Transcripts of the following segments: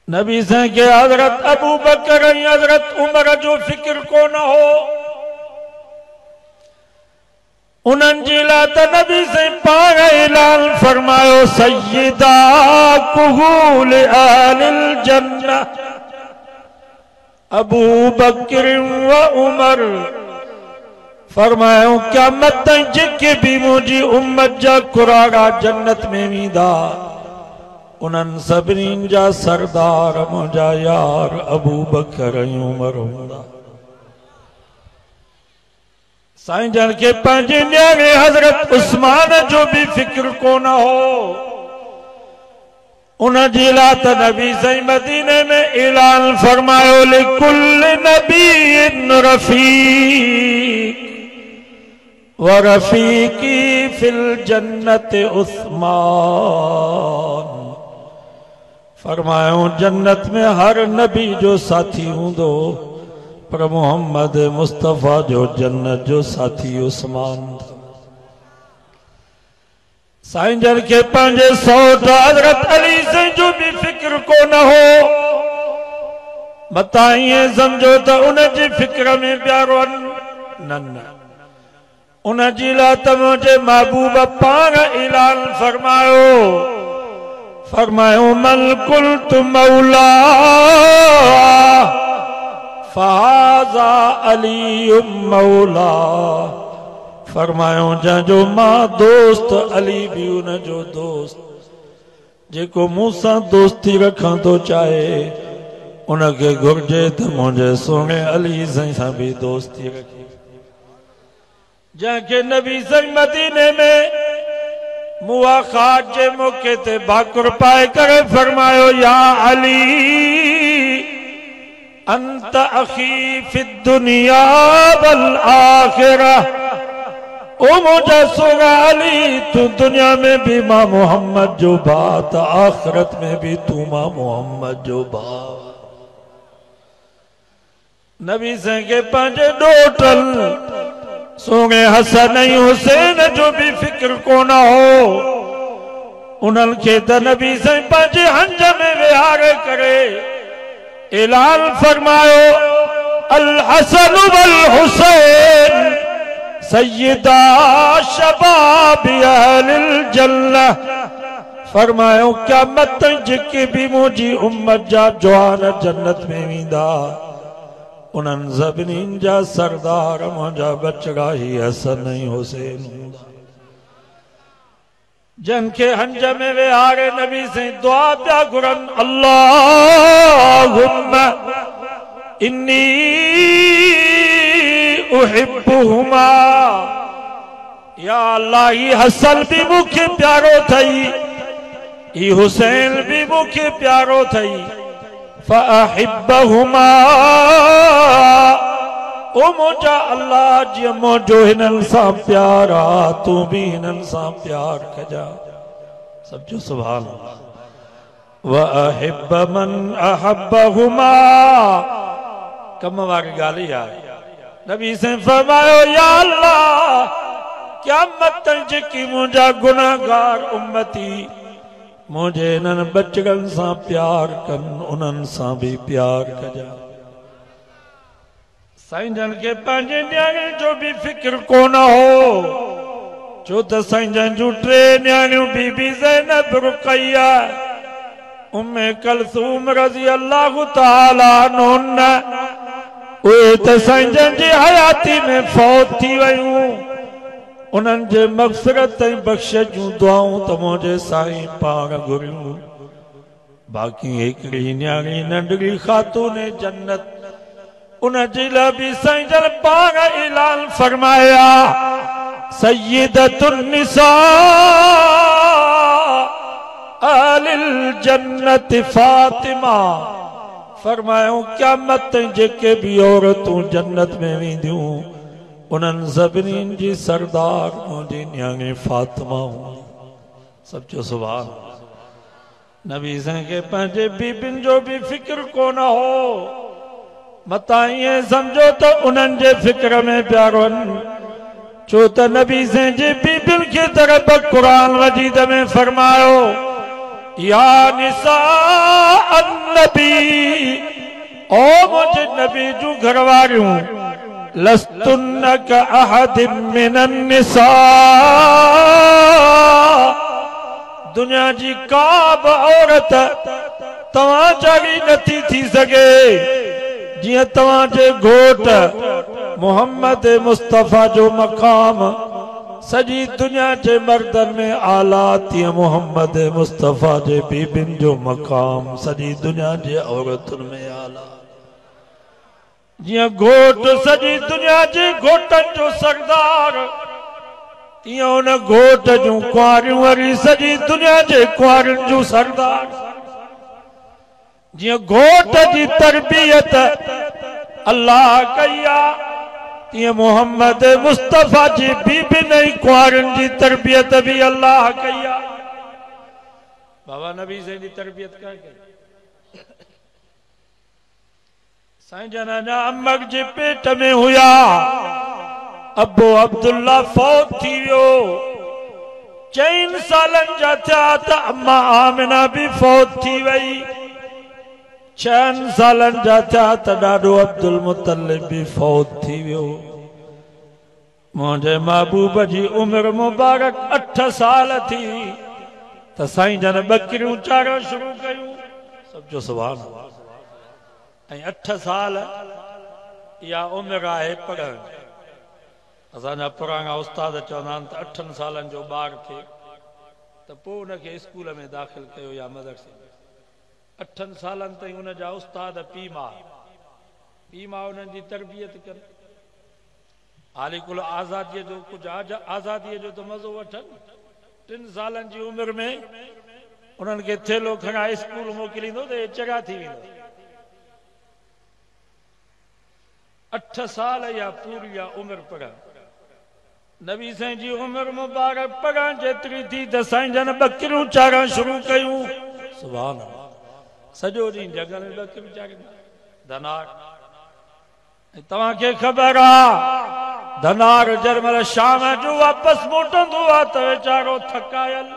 नबी से के हजरत अबू बकर हजरत उमर जो फिक्र को न हो उन्हनि जी लाइ त नबी से पाण ऐलान फरमायो सय्यदा कुहूल अहलिल जन्नह अबू बकर व उमर फरमायो क़यामत ताईं जेके भी मुंहिंजी उम्मत जा कुराड़ा जन्नत में वेंदा उन्हनि सभिनीनि जा सरदार मुंहिंजा यार अबू बकर ऐं उमर हूंदा। साईं जन के पंहिंजे न्याणे हजरत उस्मान जो भी फिक्र को न हो उन जी लाइ त नबी साईं मदीने में ऐलान फरमायो लिकुल नबीन रफीक व रफीकी फिल जन्नत उस्मान फरमायो जन्नत में हर नबी जो साथी हूंदो पर मोहम्मद मुस्तफा जो जन्नत जो साथी उस्मान था। साईं जन के पंहिंजे सौट हजरत अली से जो भी फिक्र को न हो मता ईअं समझो त उन जी फिक्र में प्यारो न उन जी लाइ त मुंहिंजे महबूब पाण ऐलान फरमायो मल कुल्त मौला फ़हाज़ा अली मौला फरमायो जंहिंजो मां दोस्त अली भी उन जो दोस्त जेको मूंसां दोस्ती रखण थो चाहे उनखे घुर्जे त मुंहिंजे सोणे अली सां भी दोस्ती रखे। जंहिंखे नबी साईं मदीने में मुआखात जे मौके ते भाकुर पाए करे फरमायो या अली अंत अखी फिद दुनिया वल आखिरह ओ मुझे सोना अली तू दुनिया में भी मां मोहम्मद जो बात आखिरत में भी तू मां मोहम्मद जो बात। नबी से के पंहिंजे डोटल सोने हसन ऐं हुसैन जो भी फिक्र को न हो उन्हनि खे त नबी से पंहिंजे हंज में विहारे करे ऐलान फरमायो अल हसन वल हुसैन सय्यदा शबाब अहलिल जन्नह फरमायो क़यामत ताईं जेके भी मुंहिंजी उम्मत जा जवान जन्नत में वेंदा उन्हनि सभिनीनि जा सरदार मुंहिंजा बचड़ा ही हसन ऐं हुसैन हूंदा। जिनके हंज में विहारे नबी से दुआ पिया घुरन अल्लाहुम्मा इन्नी उहिब्बुहुमा या अल्लाह ही हसन भी मुखे प्यारो थई ही हुसैन भी मुखे प्यारो थई फ़अहिब्बहुमा ओ मुझा अल्लाह जी मुझो हिनन सां प्यार आ तू भी हिनन सां प्यार कजा सब जो सुभान अल्लाह व अहिब्ब मन अहब्बहुमा कम वारी गाली आहे। नबी से फरमायो या अल्लाह क़यामत ताईं जेकी मुंहिंजा गुनाहगार उम्मती मुझे हिननि बचड़नि सां प्यार कन उन्हनि सां भी प्यार कजा। साईं जन के पंहिंजे न्याणे जो भी फिक्र को न हो छो त साईं जन जूं टे न्याणियूं बीबी ज़ैनब रुक़ैया उम्मे कलसूम रज़ी अल्लाह तआला अन्हुन्ना उहे त साईं जन जी हयाती में फौत थी वयूं उन्हनि जे मग़फ़िरत ऐं बख़्शिश जूं दुआऊं त मुंहिंजे साईं पाण घुरियूं। बाक़ी हिकिड़ी न्याणी नंढड़ी ख़ातून जन्नत उन जी लाइ भी साईं जन पाण ऐलान फरमाया सय्यदतुन निसा अहलिल जन्नत फातिमा फरमायो क़यामत ताईं जेके भी औरतूं जन्नत में वेंदियूं उन्हनि सभिनीनि जी सरदार मुंहिंजी न्याणी फातिमा हूंदी सब जो सुभान। नबी साईं के पंहिंजे बीबियुनि जो भी फिक्र को न हो मता ईअं समझो त उन्हनि जे फिक्र में प्यारनि छो त नबी साईं जे बीबियुनि खे तरफ़ क़ुरान मजीद में फरमायो या निसा नबी ओ मुझे नबी जू घरवारियूं लस्तुन्न का अहदिम मिनन निसा दुनिया जी का बि औरत तवां जहिड़ी नथी थी सके जिया तवांजे घोट मोहम्मद मुस्तफा जो मकाम सजी दुनिया के मर्दन में आला तीअं मोहम्मद मुस्तफा जे बीबिन जो मकाम सजी दुनिया के औरतुन में आला जिया घोट सजी दुनिया के घोटन जो सरदार तीअं उन घोट जूं कुआरियूं वरी सजी दुनिया के कुआरियुनि जूं सरदार जिया घोट की तरबियत अल्लाह कई तीअं मोहम्मद मुस्तफा जी बीबिन कुआरियुनि जी तरबियत भी अल्लाह कई बाबा नबी से जी तरबियत क्या कई साईं जन अमर जे पेट में हुया अबो अब्दुल्ला फौत थी वियो 4 सालन जा थिया त अम्मा आमिना भी फौत थी वई 6 सालन जा थिया त ॾाढो अब्दुल मुतलिब भी फौत थी वियो मुझे महबूब जी उम्र मुबारक 8 साल थी त साईं जन बकरियूं चारण शुरू कयूं सब जो सुभान अल्लाह 8 साल या उम्र है पढ़ण असांजा पुराणा उस्ताद चवंदा आहिनि त 8 सालन जो ॿार थे त पोइ उनखे स्कूल में दाख़िल कयो या मदरसे में 8 सालन ताईं उन जा उस्ताद पीउ माउ उन्हनि जी तरबियत कनि हाली कुल आज़ादीअ जो कुझु आज़ादीअ जो त मज़ो वठनि 3 सालन जी उमिरि में उन्हनि खे थेलो खणाए स्कूल मोकिलींदो त हे चङा थी वेंदो 8 साल या पूरी या उमिरि पढ़ण नबी साईं जी उमिरि मुबारक पढ़ण जेतिरी थी त साईं जन बकरियूं चारण शुरू कयूं सुभान अल्लाह सजो ॾींहुं जंगल में बकरियूं चारींदा धनार तव्हांखे ख़बर आहे धनार जरमल शाम जो वापसि मोटंदो आहे त वीचारो थकायल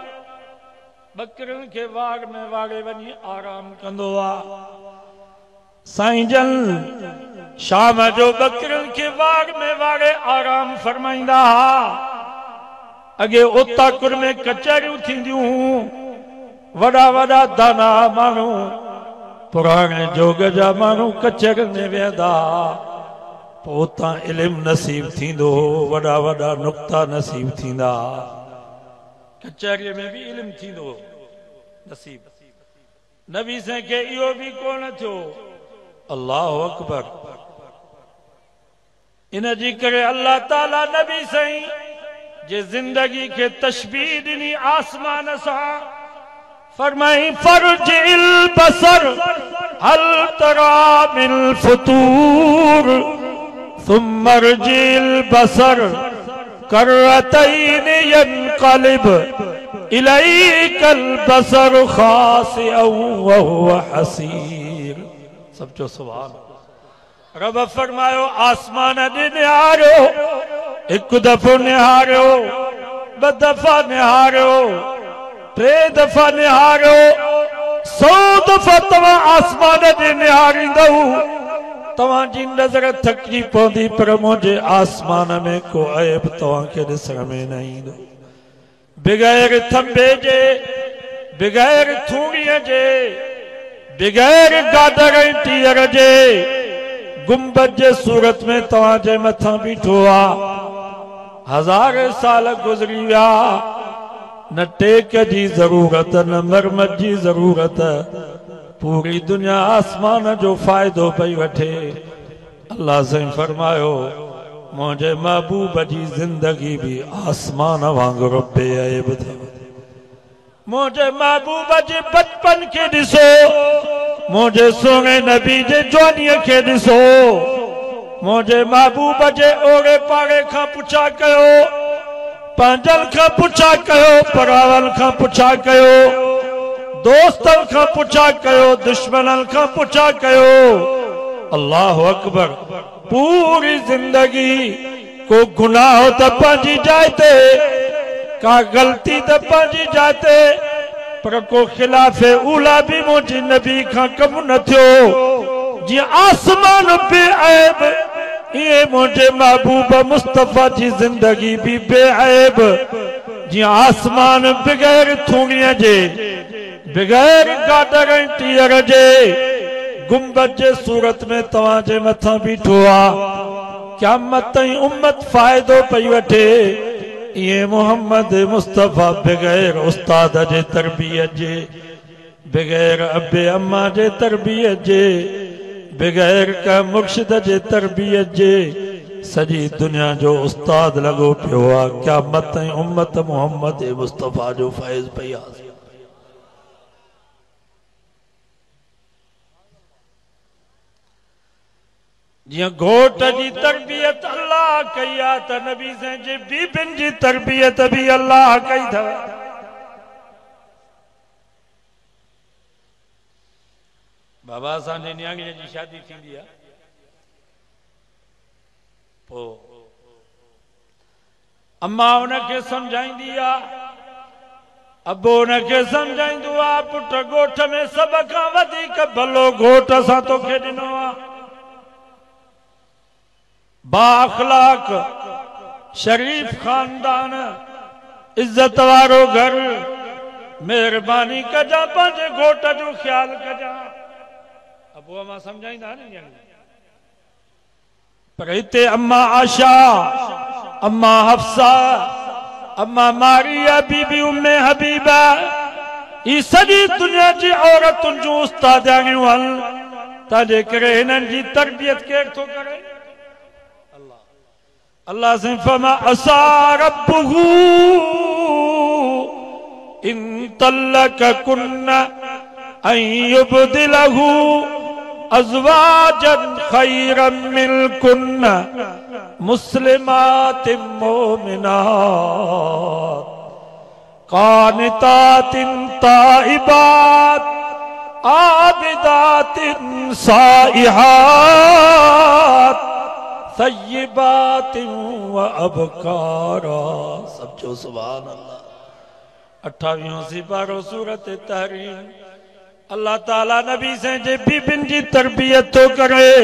बकरियुनि खे वाड़ में वाड़े वञी आराम कंदो आहे साईं जन शाम जो बकरियुनि खे वाड़ में वाड़े आराम फरमाईंदा हुआ अॻे उताकुर में कचहरियूं थींदियूं वॾा वॾा दाना माण्हू पुराणे जोग जा माण्हू कचहरियुनि में वेहंदा पोइ उतां इल्मु नसीब थींदो वॾा वॾा नुक्ता नसीब थींदा कचहरीअ में भी इल्मु थींदो नसीब नबी साईं खे इहो भी कोन थियो अल्लाहु अकबर इन जी करे अल्लाह ताला नबी साईं जे जिंदगी के तशबीह ॾिनी आसमान सां फरमाई फरजिल बसर हल तरा मिन फतूर सुम्मा रजिल बसर करतैन यनक़लिब इलैकल बसर खासिअन व हुवा हसीर सब जो सुभान रब फरमायो आसमान ॾे निहारियो हिकु दफ़ो निहारियो ॿ दफ़ा निहारियो 3 दफ़ा निहारियो 100 दफ़ा तव्हां आसमान ॾे निहारींदव तव्हांजी नज़र थकिजी पवंदी पर मुंहिंजे आसमान में को ऐब तव्हांखे ॾिसण में न ईंदो बग़ैर थंबे जे बग़ैर थूड़ीअ जे बग़ैर गादर ऐं टीयर जे गुंबद जे सूरत में तव्हांजे मथां बीठो आहे 1000 साल गुज़री विया न टेक जी ज़रूरत न मरमत जी ज़रूरत पूरी दुनिया आसमान जो फ़ाइदो पई वठे अल्लाह साईं फरमायो मुझे महबूब जी जिंदगी भी आसमान वांगुरु बेअब अथव मुझे महबूब जे बचपन के ॾिसो मुझे सोने नबी जे जवानीअ खे ॾिसो मुझे महबूब जे ओड़े पाड़े खां पुछा कयो पंहिंजनि खां पुछा कयो परावनि खां पुछा कयो दोस्तन का पुछा कयो दुश्मनन का पुछा कयो अल्लाह अकबर पूरी जिंदगी को गुनाह तो पंहिंजी जाइ ते का गलती तो पंहिंजी जाइ ते पर को खिलाफे उला भी मुझे नबी का कम न थियो। जी आसमान बेऐब ये मुझे महबूब मुस्तफा जी जिंदगी भी बेऐब। जी आसमान बगैर थूणिया जे बगैर गाडर टीयर जे गुंबद जे सूरत में तवा जे मथा बीठो आ। क़यामत ताईं उम्मत फायदो पई वठे। ये मोहम्मद मुस्तफा बगैर उस्ताद जे तरबियत जे बगैर अबे अम्मा जे तरबियत जे बगैर का मुर्शिद जे तरबियत जे सजी दुनिया जो उस्ताद लगो पियो आ। क़यामत ताईं उम्मत मोहम्मद मुस्तफा जो फैज़ पई हासिल। जियां घोट जी तरबियत अल्लाह कई आ त नबी से जे बीबिन जी तरबियत भी अल्लाह कई था। बाबा असांजे न्याणीअ जी शादी थींदी आहे पोइ अम्मा उनखे सम्झाईंदी आहे, अबो उनखे सम्झाईंदो आहे पुट ॻोठ में सभ खां वधीक भलो घोट असां तोखे ॾिनो आहे। बा अखलाक शरीफ खानदान इज्जत वारो घर मेहरबानी कजा पंहिंजे घोट जो ख्याल कजा। अबो अम्मा सम्झाईंदा न पर हिते अम्मा आशा अम्मा हफ्सा अम्मा मारिया बीबी उम्मे हबीबा ई सॼी दुनिया जी औरतुनि जूं उस्तादियाणियूं आहिनि। तंहिंजे करे हिननि जी तरबियत केरु थो करे? अल्लाह से फमा असा रब्बुहु इन तल्लककुन्ना अन युबदिलहु अज़वाजन खैरन मिनकुन्ना मुस्लिमातिन मोमिनात कानितातिन ताइबात आबिदातिन साइहात सय्यिबातिन व अबकारा। सब जो सुभान अल्लाह। 28 सिपारो सूरत तहरीम। अल्लाह ताला नबी से जे बीबिन जी तरबियत तो करे।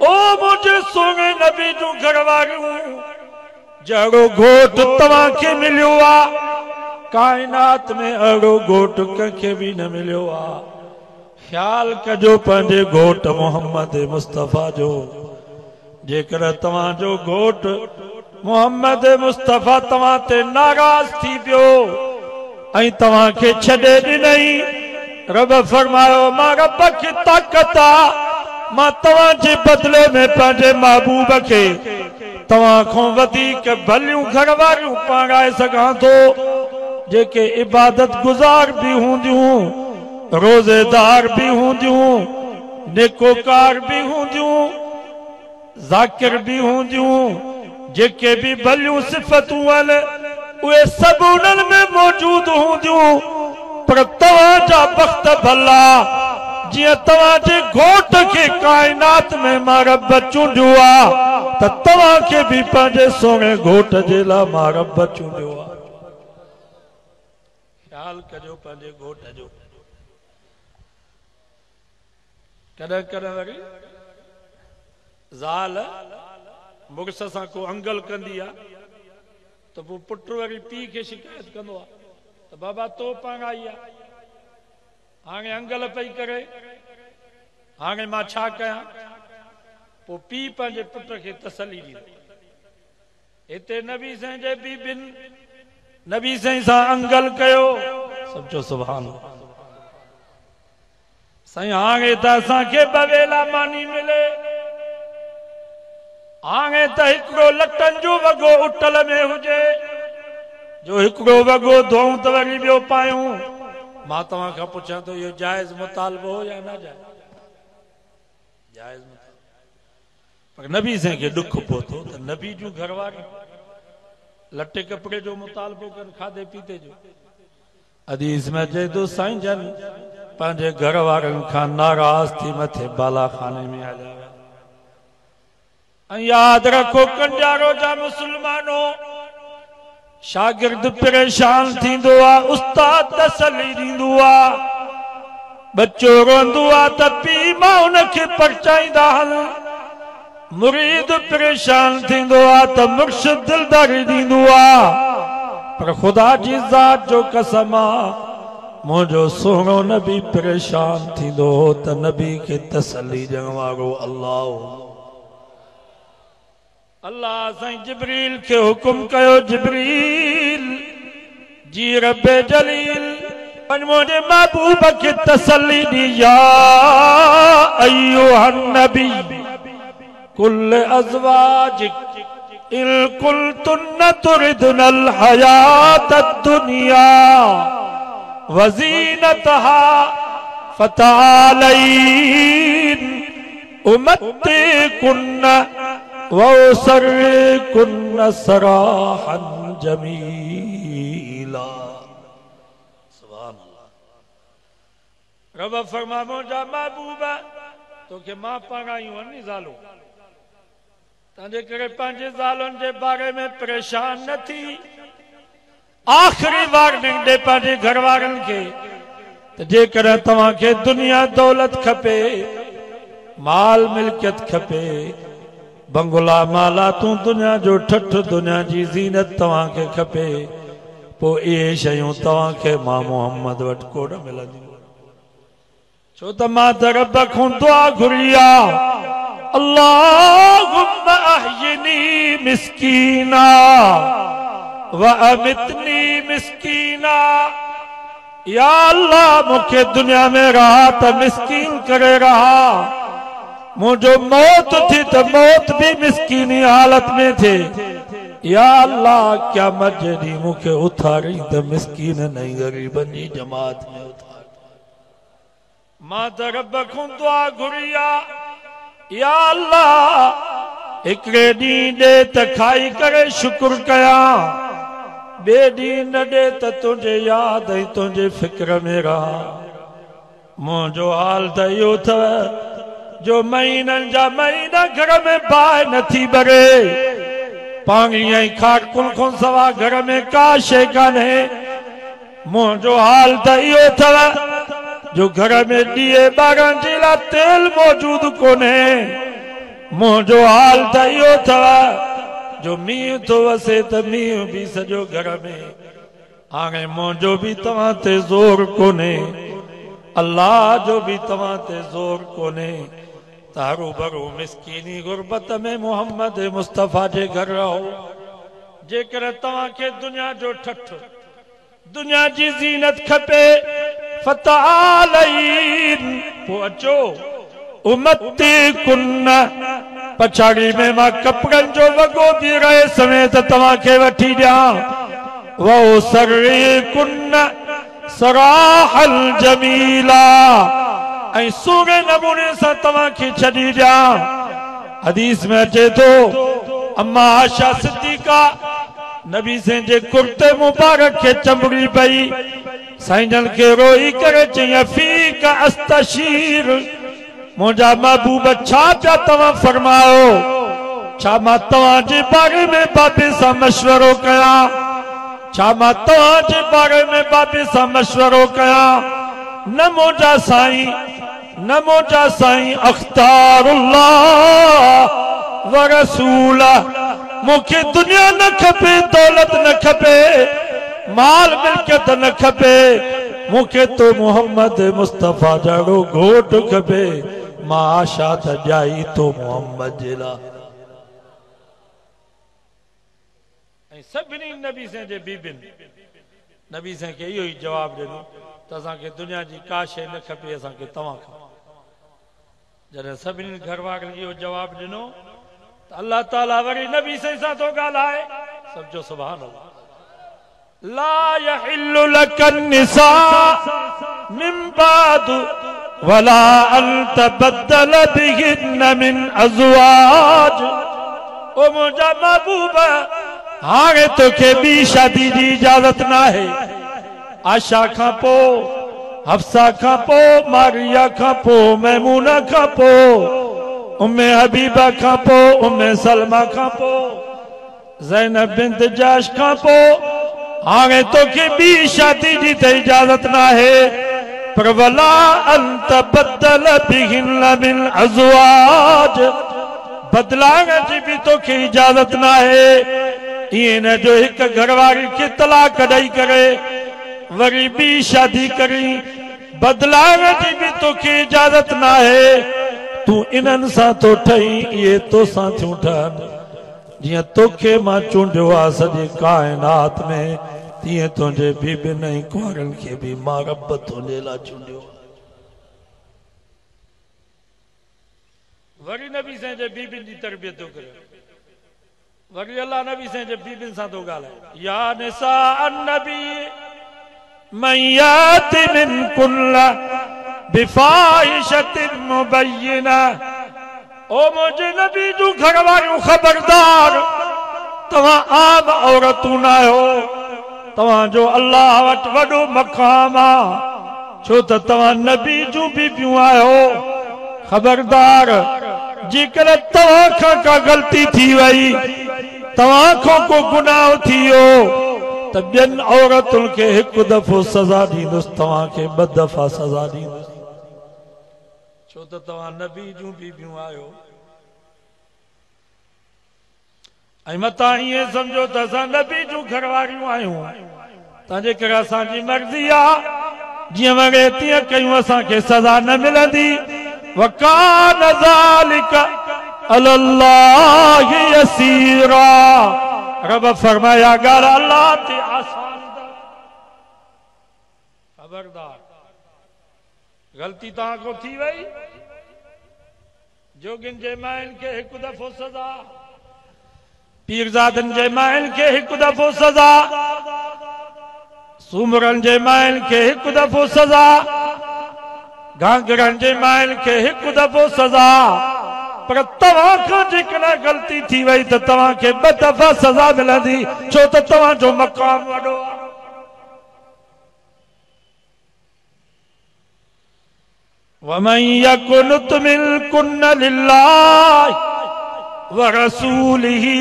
ओ मुझे सोने नबी जो घर वारियूं जड़ो घोट तव्हां खे मिलियो आ कायनात में अड़ो घोट कंहिंखे भी न मिलियो आ। ख्याल कजो पंहिंजे घोट मोहम्मद मुस्तफा जो। जेकर तव्हां जो घोट मोहम्मद मुस्तफा तव्हां ते नाराज थी पियो ऐं तव्हां खे छॾे ॾिनई, रब फरमायो मां रब खे ताक़त आ मां तव्हां जे बदले में पंहिंजे महबूब खे तव्हां खां वधीक भलियूं घर वारियूं पाराए सघां थो। जेके इबादत गुज़ार भी हूंदियूं रोज़ेदार भी हूंदियूं नेकोकार भी हूंदियूं ज़ाकिर भी हूंदियूं जेके भी भलियूं सिफ़तूं आहिनि उहे सभु उन्हनि में मौजूद हूंदियूं। पर तव्हां जा बख़्त भला जियां तव्हां जे घोट खे कायनात में मां रब चूंडियो आ त तव्हां खे भी पंहिंजे सोणे घोट जे लाइ मां रब चूंडियो आ। ख्याल कजो पंहिंजे घोट जो। कॾहिं कॾहिं वरी ज़ाल मुड़िस सां को अंगल कंदी आ तो पोइ पुट वरी पीउ खे शिकायत कंदो आ त बाबा तो पांगाई आ हाणे अंगल पई करे हाणे मां छा कयां। पोइ पीउ पंहिंजे पुट खे तसली ॾींदो। हिते नबी साईं जे बीबिन नबी साईं सां अंगल कयो। समझो सुभान अल्लाह। साईं हाणे त असांखे बवेला मानी मिले हाणे त हिकिड़ो लटनि जो वॻो उटल में हुजे जो हिकिड़ो वॻो धोऊं त वरी ॿियो पायूं। मां तव्हां खां पुछां थो इहो जाइज़ मुतालबो हो या न जाइज़? जाइज़ मुतालबो। पर नबी साईं खे ॾुख पहुतो त नबी जूं घरवारियूं लटे कपिड़े जो मुतालबो कनि खाधे पीते जो। हदीस में चए थो साईं जन पंहिंजे घर वारनि खां नाराज़ थी मथे बाला खाने में हलिया विया। याद रखो कंजारो जा मुसलमानों शागिर्द परेशान थींदो आ, उस्ताद तसली ॾींदो आ। बच्चो रोंदो आ त पीउ मां उनखे परचाईंदा हल। मुरीद परेशान थींदो आ त मुर्शिद दिलदारी ॾींदो आ। पर खुदा जी ज़ात जो कसम आ, मुझो सोनो नबी परेशान थींदो त नबी के तसली ॾियण वारो अल्लाह। अल्लाह साईं जिब्रील के हुकुम कयो, जिब्रील जी रब्बे जलील मुझे महबूब के तसल्ली दी। या अय्युहन नबी कुल अज़वाजिक इल कुल्तुन्न तुरिदुनल हयातद दुनिया वज़ीनतहा फतालैन उम्मतिकुन्न वउसर्रिकुन्न सराहन जमीला। सुभान अल्लाह। रब फरमा मुझा महबूबा तो के मां पारायूं वनी ज़ालो तंहिंजे करे पंहिंजे ज़ालुनि जे बारे में परेशान न थी। आखिरी वार्निंग दे पंहिंजे घर वारनि खे त जेकर तव्हांखे दुनिया दौलत खपे, माल मिल्कियत खपे, बंगला माला तू दुनिया जो ठठ, दुनिया जी ज़ीनत तव्हांखे खपे, पोइ इहे शयूं तव्हांखे मां मोहम्मद वटि कोन मिलंदियूं। छो त मां त रब खां दुआ घुरी आ, अल्लाहुम्मा अहयिनी मिस्कीना व अमितनी मिस्कीना। या अल्लाह मूंखे दुनिया में रहा त मिस्कीन करे रहा, मुझो मौत थी तो मौत भी मिस्कीनी हालत में थे। या अल्लाह क्या मर्जी मुखे उथारी तो मिस्कीन नहीं गरीबन जी जमात में उथार। मां तो रब को दुआ घुरिया, या अल्लाह हिकड़े ॾींहुं ॾे त खाई करे शुक्र कया, ॿिए ॾींहुं न ॾे त तुंहिंजे याद ऐं तुंहिंजे फिक्र में रहा। मुंहिंजो हाल त इहो अथव जो महीननि जा महीना घर में बाहि नथी भरे, पाणी ऐं खाटकुल खां सवा घर में का शइ कान्हे। मुंहिंजो हाल त इहो अथव जो घर में ॾीए ॿारनि जे लाइ तेल मौजूद कोन्हे। मुंहिंजो हाल त इहो अथव जो मींहुं थो वसे त मींहुं बि सॼो घर में। हाणे मुंहिंजो बि तव्हां ते ज़ोर कोन्हे, अल्लाह जो भी तव्हां ते ज़ोर कोन्हे। तारू भरू मिस्कीनी गुरबत में मोहम्मद मुस्तफ़ा जे घर रहो। जेकर तव्हांखे दुनिया जो ठठ, दुनिया जी ज़ीनत खपे, फतालैन पोइ अचो, उम्मतिकुन्न पछाड़ी में मां कपड़नि जो वॻो बि रहे समेत तव्हांखे वठी ॾियां। वो सर्रिकुन्न सराहल जमीला ऐं सुहिणे नमूने सां तव्हांखे छॾी ॾियां। हदीस में अचे थो, अम्मा आशा सिद्दीका नबी से जे कुर्ते मुबारक के चंबड़ी पई, साईं जन के रोई करे चई फीक अस्तशीर, मुंहिंजा महबूब छा पिया तव्हां फरमायो? छा मां तव्हांजे बारे में बाबे सां मशवरो कयां? छा मां तव्हांजे बारे में बाबे सां मशवरो कयां? न मुंहिंजा साईं, न मुंहिंजा साईं अख्तारुल्लाह व रसूल। मूंखे दुनिया न खपे, दौलत न खपे, माल मिल्कियत न खपे, मूंखे तो मोहम्मद मुस्तफ़ा जहिड़ो घोट खपे। मां आशा त ॼाई तो मोहम्मद जे लाइ। ऐं सभिनी नबी से जे बीबियुनि नबी से खे इहो ई जवाब ॾिनो त असांखे दुनिया जी का शइ न खपे, असांखे तव्हां खपे। जॾहिं सभिनी घर वारनि इहो जवाब ॾिनो त अल्लाह ताला वरी नबी सां थो ॻाल्हाए। सब जो सुभान अल्लाह। ला यहिल्लु लकन निसा मिन बाद वला अन तबद्दल बिहिन्न मिन अज़वाज। ओ मुंहिंजा महबूब, हाणे तोखे ॿी शादी जी इजाज़त न आहे। आशा खां पोइ, हफ्सा खां पोइ, मारिया खां पोइ, मैमूना खां पोइ, उम्मे हबीबा खां पोइ, उम्मे सलमा खां पोइ, ज़ैनब बिन्त जाश खां पोइ हाणे तोखे ॿी शादी जी त इजाज़त न आहे पर वला अंत बदल बिहिन मिन अज़वाज बदलाण जी भी तोखे इजाज़त न आहे। इएं न जो हिक घरवारी खे तलाक ॾेई करे वरी ॿी शादी करी बदलाण जी भी तोखे इजाज़त न आहे। तू इन्हनि सां तो ठही इहे तोसां थियूं ठहनि। जियां तोखे मां चूंडियो आहे सॼे काइनात में तीअं तुंहिंजे बीबियुनि ऐं कुंवारनि खे भी मां रब तुंहिंजे लाइ चूंडियो। वरी नबी साईं जे बीबियुनि जी तरबियत थो करे। वरी अल्लाह नबी साईं जे बीबियुनि सां थो ॻाल्हाए। या निसा अन्नबी मन याति मिनकुन बिफाहिशतिन मुबय्यिना। ओ मुंहिंजे नबी जूं घर वारियूं ख़बरदार तव्हां आम औरतूं न आहियो। तव्हांजो अल्लाह वटि वॾो मक़ाम आहे छो त तव्हां नबी जूं बीबियूं आहियो। ख़बरदार जेकर तव्हां खां का ग़लती थी वई तव्हां खां को गुनाह थी वियो त ॿियनि औरतुनि खे हिकु दफ़ो सज़ा ॾींदुसि तव्हांखे ॿ दफ़ा सज़ा ॾींदुसि छो त तव्हां नबी जूं बीबियूं आहियो। ऐं मतां ईअं सम्झो त असां नबी जूं घर वारियूं आहियूं तंहिंजे करे असांजी मर्ज़ी आहे जीअं वणे तीअं कयूं असांखे सज़ा न मिलंदी। वकान ज़ालिक अलल्लाहि यसीरा। रब फरमाया ॻाल्हि अल्लाह ते आसान। खबरदार ग़लती तव्हां खां थी वई जोगिन जे माइनि खे हिकु दफ़ो सज़ा पीरज़ादनि जे माइनि खे हिकु दफ़ो सज़ा सूमरनि जे माइनि खे हिकु दफ़ो सज़ा घाघरनि जे माइनि खे हिकु दफ़ो सज़ा। पर तव्हां खां जेकॾहिं ग़लती थी वई त तव्हांखे ॿ दफ़ा सज़ा मिलंदी छो त तव्हांजो मक़ाम वॾो आहे। वमन यकुनुत मिनकुन लिल्लाहि व रसूलिही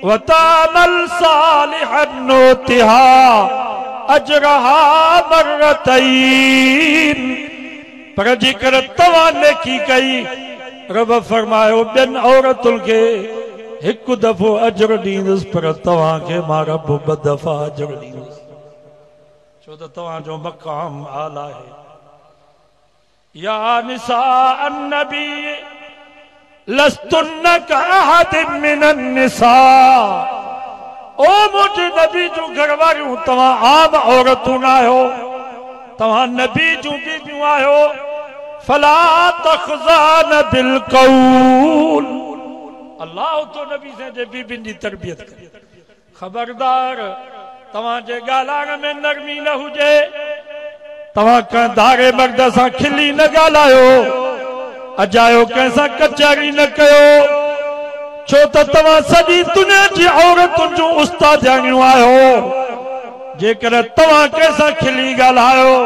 व तामल सालिहन नुतिहा अजरहा मर्रतैन। पर जेकर तव्हां नेकी कई रब फरमायो ॿियनि औरतुनि खे हिकु दफ़ो अजर ॾींदुसि पर तव्हांखे मां रब ॿ दफ़ा अजर ॾींदुसि छो त तव्हांजो मक़ाम आला आहे। या निसा अन्नबी लस्तुन्न कअहदिन मिनन निसा। ओ मुंहिंजे नबी जूं घर वारियूं तव्हां आम औरतूं न आहियो तव्हां नबी जूं बीबियूं आहियो। फला तख़ज़ान बिलक़ौल। अल्लाह तो नबी साईं जे बीबियुनि जी तरबियत करे। खबरदार तव्हांजे ॻाल्हाइण में नरमी न हुजे। तव्हां कंहिं धारे मर्द सां खिली न ॻाल्हायो अजायो कंहिंसां कचहरी न कयो छो त तव्हां सॼी दुनिया जी औरतुनि जूं उस्तादियाणियूं आहियो। जेकर तव्हां कंहिंसां खिली ॻाल्हायो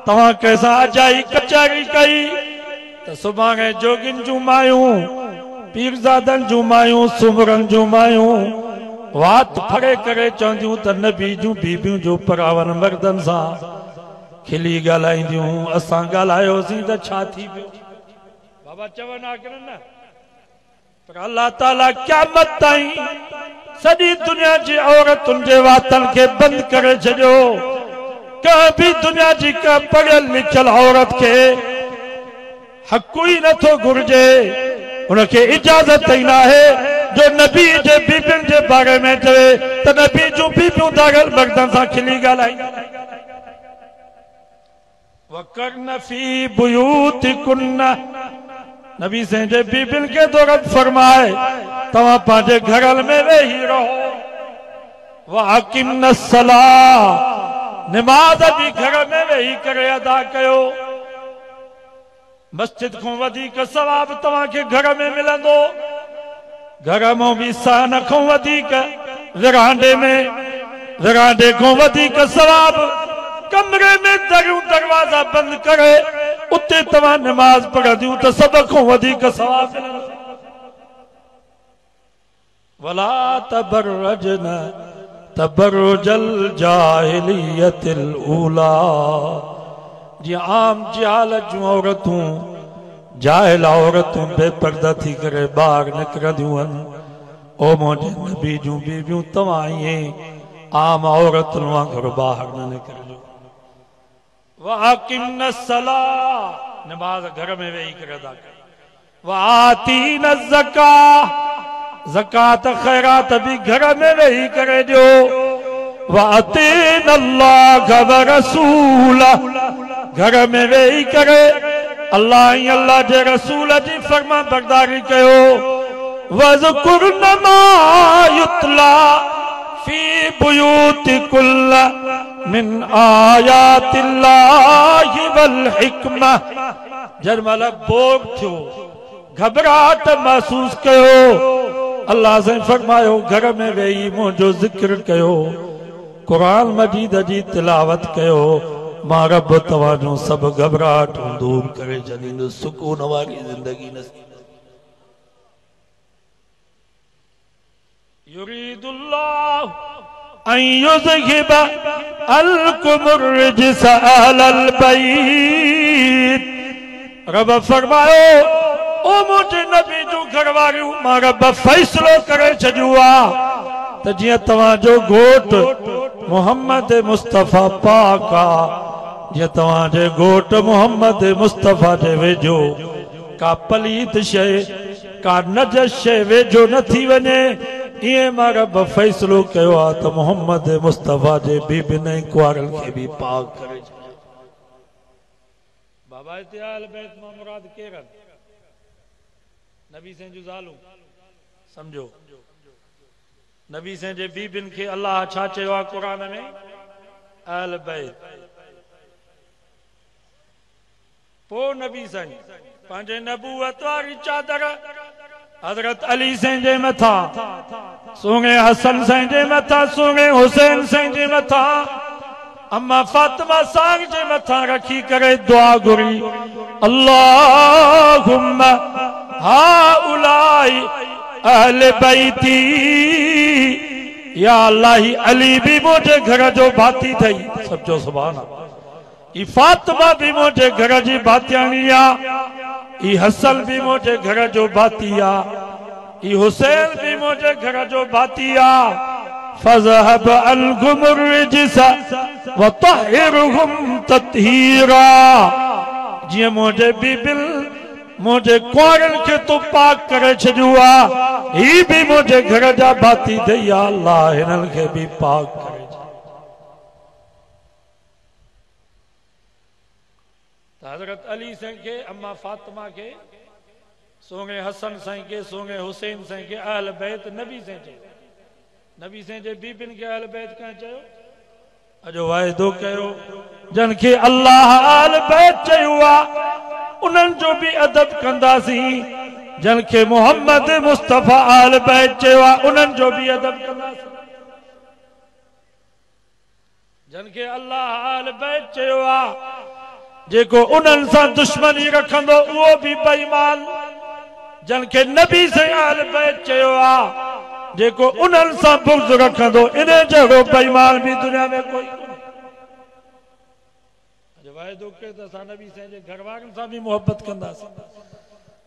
तव्हां कंहिंसां अजाई कचहरी कई त सुभाणे जोगिन जूं मायूं पीरज़ादनि जूं मायूं सुमरनि जूं मायूं वात फड़े करे चवंदियूं त नबी जूं बीबियूं जो परावन मर्दनि सां खिली ॻाल्हाईंदियूं असां ॻाल्हायोसीं त छा थी वियो। बाबा चवनि आखिर न पर अल्लाह ताला क़यामत ताईं सॼी दुनिया जी औरतुनि जे वातनि खे बंदि करे छॾियो। कंहिं भी दुनिया जी का पढ़ियल लिखियल औरत के हक़ ही नथो घुर्जे उनके इजाजत ही ना है जो नबी जे बीबियुनि जे बारे में चवे त नबी जूं बीबियूं दागल मर्दनि सां खिली ॻाल्हाई। वकरन फी बुयूतिकुन्न। नबी साईं जे बीबियुनि खे तो रब फरमाए तव्हां पंहिंजे घरनि में वेही रहो। वअकिमन सलाह। नमाज भी घर में वेही करे अदा कयो। मस्जिद को वधीक सवाब तव्हांखे घर में मिलंदो। घर में भी सहन को वधीक विरांडे को वधीक सवाब। कमरे में दरियूं दरवाजा बंद करे उते तव्हां नमाज पढ़ंदियूं त सब को वधीक सवाब मिलंदो। वला तबरजन तबरुजल जाहिलियतिल ऊला। जी आम जाल जूं औरतूं जाहिल औरतूं बेपर्दा थी करे ॿाहिरि निकिरंदियूं आहिनि। ओ मुंहिंजे नबी जूं बीबियूं तव्हां ईअं आम औरतुनि वांगुरु ॿाहिरि न निकिरजो। वाकिमन सला, नमाज घर में वेही करे अदा कयो। वातीन ज़का, ज़कात खैरात भी घर में वेही करे ॾियो। वातीन अल्लाह व रसूल, घर में वेही करे अल्लाह ऐं अल्लाह जे रसूल जी फर्मा बरदारी कयो। वज़कुरन मा युतला फी बुयूतिकुल मिन आयातिल्लाहि वल हिकमा। जॾहिं बोग थियो, घबराहट महसूस कयो, अल्लाह से फरमायो घर में वेही मुंहिंजो ज़िक्र कयो, कुरान मजीद जी तिलावत कयो। मां रब तव्हांजो सभु घबराहटूं दूर करे छॾींदुसि, सुकून वारी ज़िंदगी नसीब। युरीदुल्लाह अन युज़हिब अलकुमुर रिज्स अहलल बैत। रब फरमायो ओ मुंहिंजे नबी जूं घरवारियूं, मां रब फ़ैसिलो करे छॾियो आहे त जीअं तव्हांजो घोटु मोहम्मद मुस्तफ़ा पाक आहे, जीअं तव्हांजे घोटु मोहम्मद मुस्तफ़ा जे वेझो का पलीत शइ, का नजस शइ वेझो न थी वञे, इएं मां रब फ़ैसिलो कयो आहे त मोहम्मद मुस्तफ़ा जे बीबियुनि ऐं कुंवारनि खे बि पाक करे छॾियो। बाबा हिते आल बैत मां मुराद केरु आहिनि? नबी साईं जूं ज़ालूं। सम्झो, नबी साईं जे बीबियुनि खे अल्लाह छा चयो आहे क़ुरान में? आल बैत। पोइ नबी साईं पंहिंजे नबूवत वारी चादर हज़रत अली साईं जे मथां, सोने हसन साईं जे मथां, सोने हुसैन साईं जे मथां, अम्मा फातिमा साईं जे मथां रखी करे दुआ घुरी, अल्लाहुम्मा हाउलाई अहले बैती। या अल्लाह, ही अली भी मुझे घर जो भाती थई। समझो सुभान अल्लाह। ई फातिमा भी मुझे घर जी भातियाणी आ, ई हसन भी मुझे घर जो भाती आ, ई हुसैन भी मुझे घर जो भाती आ। फज़हब अलगुमुर रिज्स व तहिरहुम तत्हीरा। जीअं मुझे बीबिल मुझे कुंवारनि खे तो पाक करे छॾियो आहे, ही भी मुझे घर जा भाती थई। अल्लाह हिननि खे भी पाक करे। हज़रत अली साईं के, अम्मा फातिमा के, सोने हसन साईं के, सोने हुसैन साईं के अहल बैत नबी साईं चयो। नबी साईं जे बीबियुनि खे अहल बैत कंहिं चयो? अॼो वाइदो कयो जन खे अल्लाह अहल बैत चयो आहे, उन्हनि जो भी अदब कंदासीं। जन खे मोहम्मद मुस्तफ़ा अहल बैत चयो आहे, उन्हनि जो भी अदब कंदासीं। जन खे अल्लाह अहल बैत चयो आहे, जेको उन्हनि सां दुश्मनी रखंदो उहो भी बेईमान। जन के नबी से अहल बैत चयो आहे, जेको उन्हनि सां बुग़्ज़ रखंदो, इन जहिड़ो बेईमान भी दुनिया में कोई कोन्हे। वाइदो कयो त असां नबी साईं जे घर वारनि सां भी मोहब्बत कंदासीं,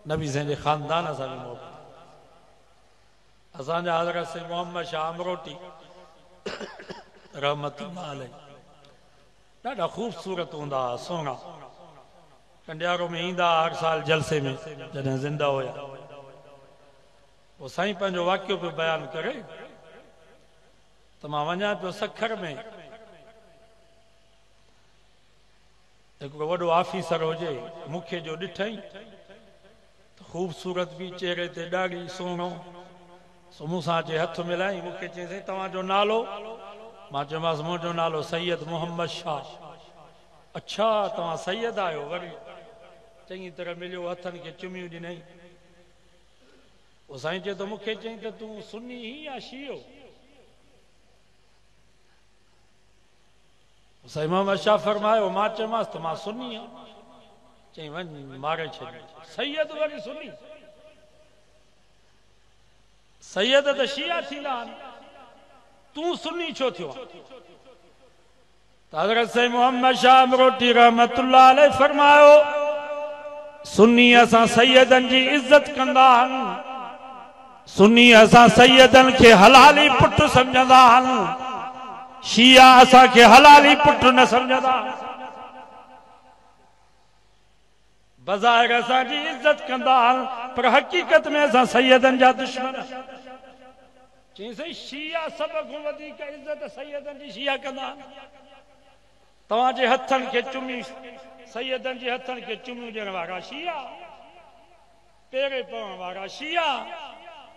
नबी साईं जे ख़ानदान सां भी मोहब्बत। असांजा हज़रत साईं मोहम्मद शाह अमरोटी रहमतुल्लाह अलैह ॾाढा ख़ूबसूरत हूंदा हुआ, सोना। कंडियारो में ईंदा हर साल जलसे में, जॾहिं ज़िंदा हुया। वो साईं पंहिंजो वाक़ियो पियो बयान करे त मां वञा पियो सखर में, हिकिड़ो वॾो ऑफिसर हुजे, मूंखे जो ॾिठई त ख़ूबसूरत भी, चेहरे ते ॾाढी सोनो, सो मूंसां अचे हथ मिलाई, मूंखे चई साईं तव्हांजो नालो? मां चयोमांसि मुंहिंजो नालो सैयद मोहम्मद शाह। अच्छा तव्हां सैयद आहियो? वरी चङी तरह मिलियो, हथनि खे चुमियूं ॾिनई। वो साईं चए तो मूंखे चई त तूं सुन्नी ही या शियो? साईं मोहम्मद शाह फरमायो, मां चयोमांसि त मां सुन्नी आहियां। चई वञ मारे छॾ। सैयद वरी सुन्नी? सैयद त शिया थींदा आहिनि। तू सुन्नी छो थियो? हजरत सैयद मोहम्मद शाह अमरोटी रहमतुल्लाह अलैह फरमायो, सुन्नी असां सैयदन जी इज्जत कंदा हन, सुन्नी असां सैयदन के हलाली पुट समझंदा हन, शिया असां के हलाली पुट न समझंदा। बज़ाहिर असां जी इज्जत कंदा हन, पर हकीकत में असां सैयदन जा दुश्मन। चई सही शिया सब खां वधीक इज्जत सैयदन जी शिया कंदा हन। तव्हां जे हथनि खे चुमी, सैयदन जे हथनि खे चुमियूं ॾियण वारा शिया, पेरे पवण वारा शिया,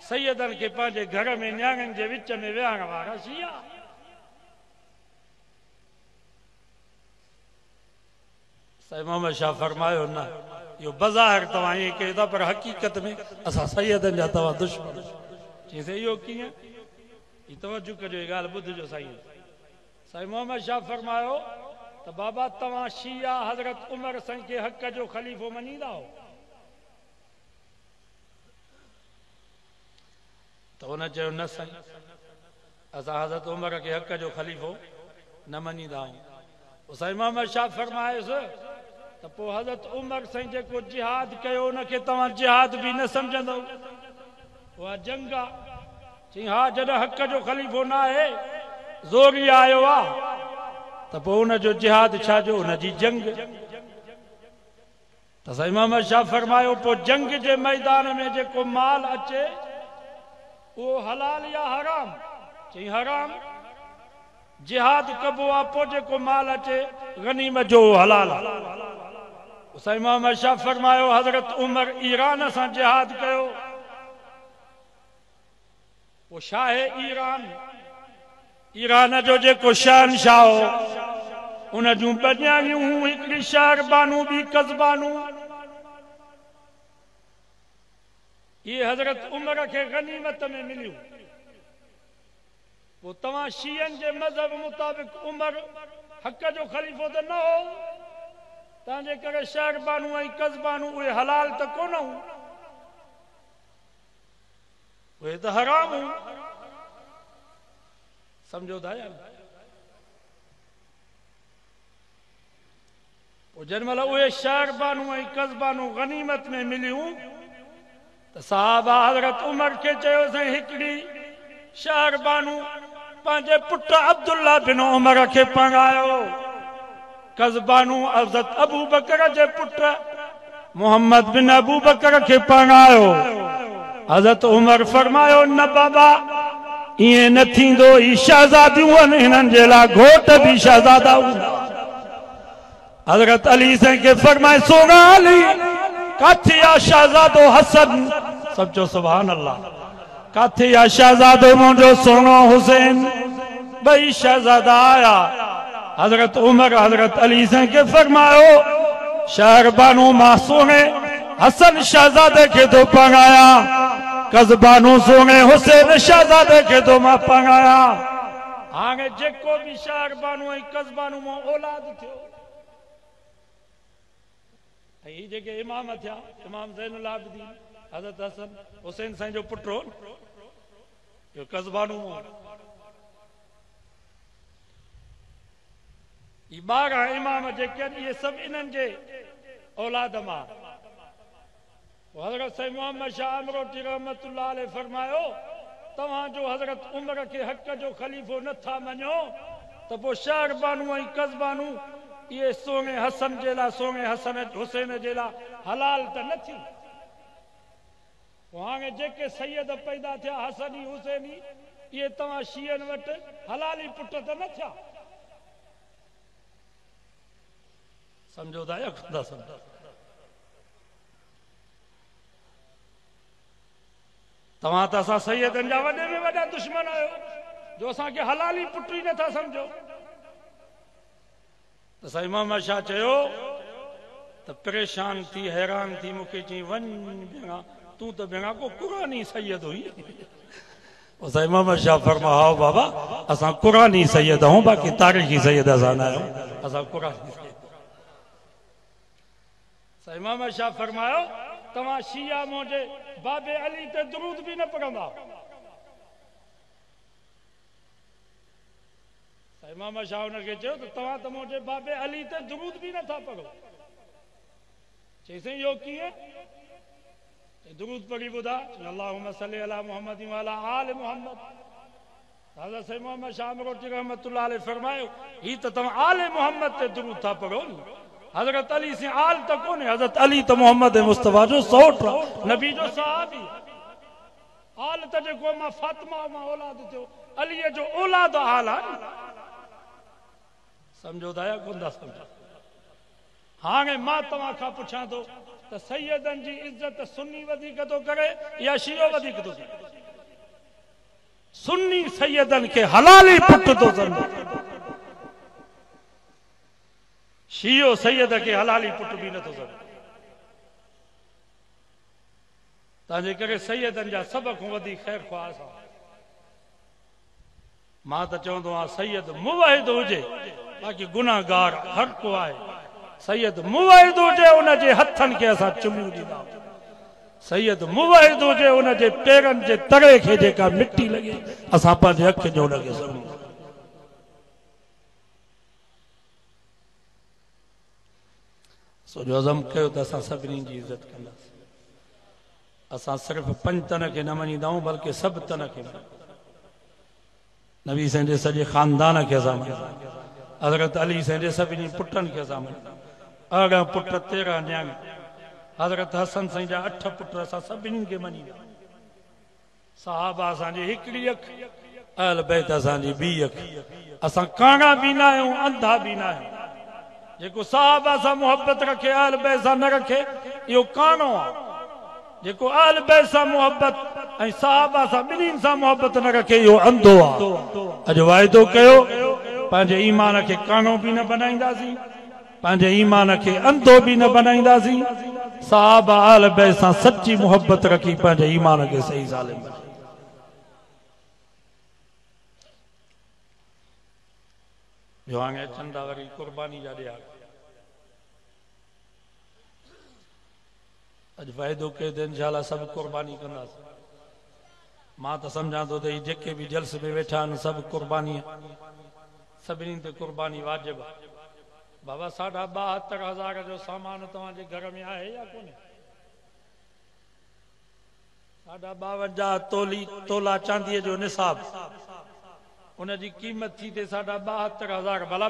सैयदन खे पंहिंजे घर में न्याणियुनि जे विच में विहारण वारा शिया। सैयद मोहम्मद शाह फरमायो न, इहो बज़ाहिर तव्हां ईअं कयो था, पर हकीकत में असां सैयदन जा तव्हां दुश्मन। चई इहो कीअं? ही तवज्जो कजो, ये ॻाल्हि ॿुधिजो साईं। सैयद मोहम्मद शाह फरमायो त बाबा तव्हां शिया हज़रत उमर साईं खे हक़ जो ख़लीफ़ो मञींदा हो? त हुन चयो न साईं, असां हज़रत उमर खे हक़ जो ख़लीफ़ो न मञींदा आहियूं। सैयद मोहम्मद शाह फरमायोसि त पोइ हज़रत उमर साईं जेको जिहाद कयो उनखे तव्हां जिहाद बि न सम्झंदव, उहा जंग आहे। चई हा, जॾहिं हक़ जो ख़लीफ़ो न आहे, ज़ोरी आयो आहे, त पोइ हुनजो जिहाद छा जो, हुनजी जंग। त सैयद मोहम्मद शाह फरमायो पोइ जंग जे मैदान में जेको माल अचे वो हलाल या हराम? चई हराम। जिहाद कबो आहे, पोइ जेको माल अचे गनीमत जो हलाल। सैयद मोहम्मद शाह फरमायो हज़रत उमर ईरान सां जिहाद कयो। वो शाह ईरान, ईरान जो जेको शहनशाह हो, उन जूं ॿ न्याणियूं हुयूं, हिकिड़ी शहर बानू ॿी कज़बानू। ये हज़रत उमर के गनीमत में मिलियूं। वो तव्हां शियन जे मज़हब मुताबिक उमर हक़ जो ख़लीफ़ो त न हो, तव्हांजे करे शहर बानू ऐं कज़बानू उहे हलाल त कोन हुयूं, उहे त हराम हुयूं। समझो था यार? पोइ जंहिंमहिल उहे शहर बानू ऐं कज़बानू गनीमत में मिलियूं त साहबा हज़रत उमर खे चयोसीं हिकिड़ी शहर बानू पंहिंजे पुट अब्दुल्ला बिन उमर खे पंगायो, कज़बानू हज़रत अबू बकर जे पुट मोहम्मद बिन अबू बकर के पंगायो। हज़रत उमर फरमायो न बाबा, इएं न थींदो, ही शहज़ादियूं आहिनि, हिननि जे लाइ घोट बि शहज़ादा हूंदा। हज़रत अली साईं खे फरमाए सोना अली काथे या शहज़ादो हसन? सब चो सुभान अल्लाह। काथे या शहज़ादो मुंहिंजो सोनो हुसैन? ॿई शहज़ादा आया। हज़रत उमर हज़रत अली साईं खे फरमायो शहर बानू मां सोने हसन शहज़ादे खे तो पंगाया, कज़बानू सोने हुसैन शहज़ादे खे तो मां पंगाया। हाणे जेको बि शहर बानू ऐं कज़बानू मां औलाद थियो, ही जेके इमाम थिया, इमाम ज़ैनुल आबिदीन हज़रत हसन हुसैन साईं जो पुट हो, यो कज़बानू ये 12 इमाम जेके ये सब इन्हनि जे औलाद मां। हज़रत सैयद मोहम्मद शाह अमरोटी रहमतुल्लाह अलैह फरमायो तव्हां जो हज़रत उमर के हक़ जो ख़लीफ़ो नथा मञो त पोइ शहर बानू ऐं कज़बानू ये सोने हसन जे लाइ, सोने हसन हुसैन जे लाइ हलाल त न थी। हाणे जेके सैयद पैदा थिया हसनी हुसैनी, ये तव्हां शियन वटि हलाली पुट त न थिया। समझो था या ख़ुदा समझो? तव्हां त असां सैयदनि जा वॾे में वॾा दुश्मन आहियो, जो असांखे हलाली पुट ई नथा सम्झो। त साईं मोहम्मद शाह चयो त परेशान थी हैरान थी मूंखे चई वञ भेणा, तूं त भेणा को कुरानी सैयद हुई। साईं मोहम्मद शाह फरमा हा बाबा असां कुरानी सैयद आहियूं, बाक़ी तारीख़ी सैयद असां न आहियूं, असां कुरानी सैयद। साईं मोहम्मद शाह फरमायो तव्हां शिया मुंहिंजे बाबे अली ते दुरूद बि न पढ़ंदा। इमाम शाह उनखे चयो त तव्हां त मुंहिंजे बाबे अली ते दुरूद बि नथा पढ़ो। चईं इहो कीअं? दुरूद पढ़ी ॿुधा। अल्लाहुम्मा सल्ली अला मुहम्मद व अला आल मुहम्मद। हज़रत सैयद मोहम्मद शाह मरोटी रहमतुल्लाह अलैह फरमायो ही त तव्हां आल मुहम्मद ते दुरूद था पढ़ो नी। हज़रत अली से आल त कोन्हे, हज़रत अली त मोहम्मद मुस्तफा जो सौट नबी जो सहाबी। आल त जेको मां फातिमा मां औलाद थियो, अलीअ जो औलाद आल आहे। समझो था या कोन था समझो? हाणे मां तव्हां खां पुछां थो त सैयदनि जी इज़त सुन्नी वधीक थो करे या शियो वधीक थो करे? सुन्नी सैयदनि खे हलाली पुट थो सम्झे, शियो सैयद खे हलाली पुट बि नथो सम्झे। तंहिंजे करे सैयदनि जा सभ खां वधीक ख़ैर ख़्वाह असां। मां त चवंदो आहियां सैयद मुवाहिद हुजे, बाक़ी गुनाहगार हर को आहे। सैयद मुवाहिद हुजे उनजे हथनि खे असां चुमियूं ॾींदा। सैयद मुवाहिद हुजे उनजे पेरनि जे तरे खे जेका मिटी लॻे असां पंहिंजे अख जो लॻे सघूं। सोजो अज़म कयो त असां सभिनी जी इज़त कंदासीं। असां सिर्फ़ 5 तन खे न मञींदा आहियूं, बल्कि सभु तन खे नबी साईं जे सॼे ख़ानदान खे असां मञींदा आहियूं। हज़रत अली साईं जे सभिनी पुटनि खे असां मञींदा आहियूं। 18 पुट 13 न्याणी। हज़रत हसन साईं जा 8 पुट असां सभिनी खे मञींदा आहियूं। सहाबा असांजी हिकिड़ी अख, अहल बैत असांजी ॿी अख। असां काणा बि न आहियूं, अंधा बि न आहियूं। जेको सहाबा सां मोहब्बत रखे अहल बैत सां न रखे इहो काणो आहे। जेको अहल बैत सां मोहब्बत ऐं सहाबा सां ॿिन्हिनि सां मोहब्बत न रखे इहो अंधो आहे। अॼु वाइदो कयो पंहिंजे ईमान खे काणो बि न बनाईंदासीं, पंहिंजे ईमान खे अंधो बि न बनाईंदासीं। सहाबा अहल बैत सां सच्ची मोहब्बत रखी पंहिंजे ईमान खे सही सालिम बनाईंदासीं। जो हाणे अचनि था वरी क़ुर्बानी जा ॾियार। अॼु फ़ाइदो कयो त इंशाअल्लाह सभु क़ुर्बानी कंदासीं। मां त सम्झां थो त ही जेके बि जल्स में वेठा आहिनि सभु क़ुर्बानी, सभिनी ते क़ुर्बानी वाजिब आहे। बाबा 72,000 जो सामान तव्हांजे घर में आहे या कोन्हे? 52 तोला चांदीअ जो निसाब, उनजी क़ीमत थी थिए 72,000, भला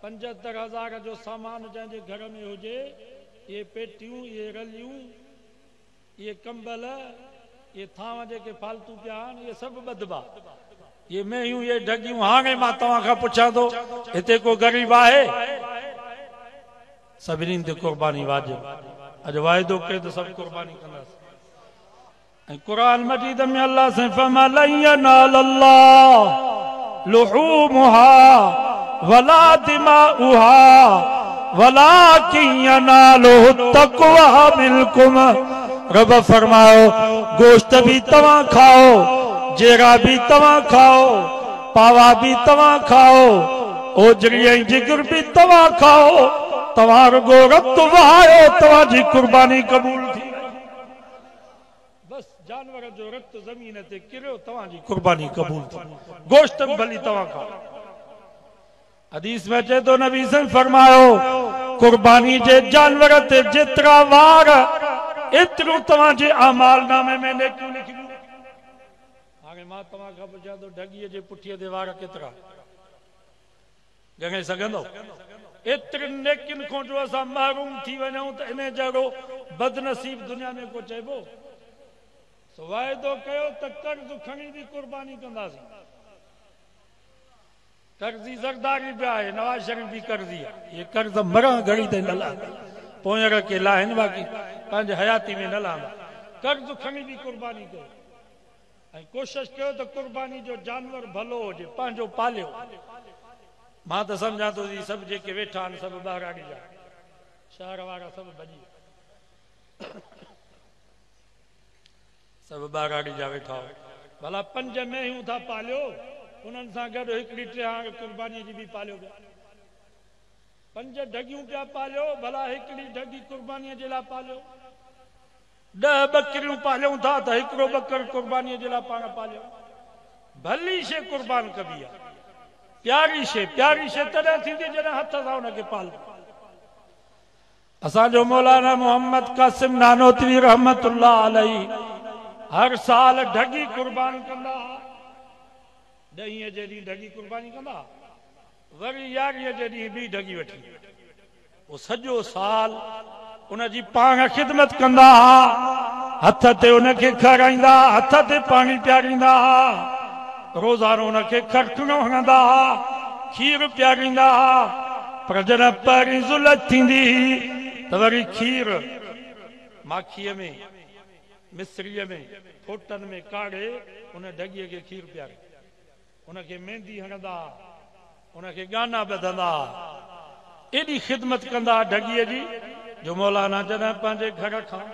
75,000 जो सामान जंहिंजे घर में हुजे, ये पेटियूं, ये रलियूं, ये कंबल, ये थांव जेके फालतू पिया आहिनि, ये सभु ॿधबा, ये मेहियूं, ये ढगियूं। हाणे मां तव्हां खां पुछां थो हिते को ग़रीब आहे? सभिनी ते क़ुर्बानी वाजिब। अॼु वाइदो कयो त सभु क़ुर्बानी कंदासीं। ऐं क़ुरान मजीद में अल्लाह से फरमा लन यनालल्लाह लुहूमुहा वला दिमाउहा वलाकिन यनालुहु तक़वा मिनकुम। रब फरमाओ गोश्त भी तव्हां खाओ, जेरा भी तव्हां खाओ, पावा भी तव्हां खाओ, ओजरी ऐं जिगर भी तव्हां खाओ। तव्हां रुगो रत वहायो, तव्हांजी कुर्बानी क़बूल थी। बस जानवर जो रत ज़मीन ते किरियो, तव्हांजी कुर्बानी क़बूल थी। गोश्त भली तव्हां खाओ। हदीस में अचे तो नबी से फरमायो कुर्बानी जे जानवर ते जेतिरा वार एतिरो तव्हांजे अमाल नामे में नेकियूं लिखियूं। हाणे मां तव्हां खां पुछां थो ढगीअ जे पुठीअ ते वार केतिरा ॻणे सघंदो? एतिरी नेकियुनि खां जो असां महरूम थी वञूं त इन जहिड़ो बदनसीब दुनिया में को चइबो? वाइदो कयो त कर्ज़ खणी बि कुर्बानी कंदासीं। कर्ज़ी ज़रदारी बि आहे, नवाज़ शरीफ़ बि कर्ज़ी आहे। ये कर्ज़ मरण घड़ी ताईं न लहंदा, पोयां के लाहिनि, बाक़ी पंहिंजे हयाती में न लहंदा। कर्ज़ खणी बि कुर्बानी कयो ऐं कोशिशि कयो त कुर्बानी जो जानवर भलो हुजे, पंहिंजो पालियो। मां त सम्झां थो सभु जेके वेठा आहिनि सभु ॿाहिराड़ी जा, शहर वारा सभु भॼी, सभु ॿाहिराड़ी जा वेठा हो। भला 5 मेहियूं था पालियो, उन्हनि सां गॾु हिकिड़ी टिहाण कुर्बानीअ जी बि पालियो पिया। 5 ढगियूं पिया पालियो, भला हिकिड़ी ढगी कुर्बानीअ जे लाइ पालियो। 10 बकरियूं पालियूं था त हिकिड़ो बकर कुर्बानीअ जे लाइ पाण पालियो। भली शइ कुर्बान कबी आहे। प्यारी शे तॾहिं थींदी जॾहिं हथ सां उनखे पाल। असांजो मौलाना मोहम्मद कासिम नानोतवी रहमतुल्लाह अलैहि हर साल ढगी कुर्बान कंदा। 10 जे ॾींहुं ढगी कुर्बानी कंदा, वरी 11 जे ॾींहुं बि ढगी वठी। वो सॼो साल उनजी पाण ख़िदमत कंदा, हथ ते उनखे खाराईंदा, हथ ते पाणी पियारींदा, रोज़ानो उनखे खरखणो हणंदा, खीर पियारींदा। पर जॾहिं पहिरीं ज़ुलत थींदी त वरी खीर माखीअ में, मिस्रीअ में, फोटनि में काढ़े उन ढगीअ खे खीर पियारे, उनखे मेहंदी हणंदा, उनखे गाना ॿधंदा। एॾी ख़िदमत कंदा ढगीअ जी जो मौलाना जॾहिं पंहिंजे घर खां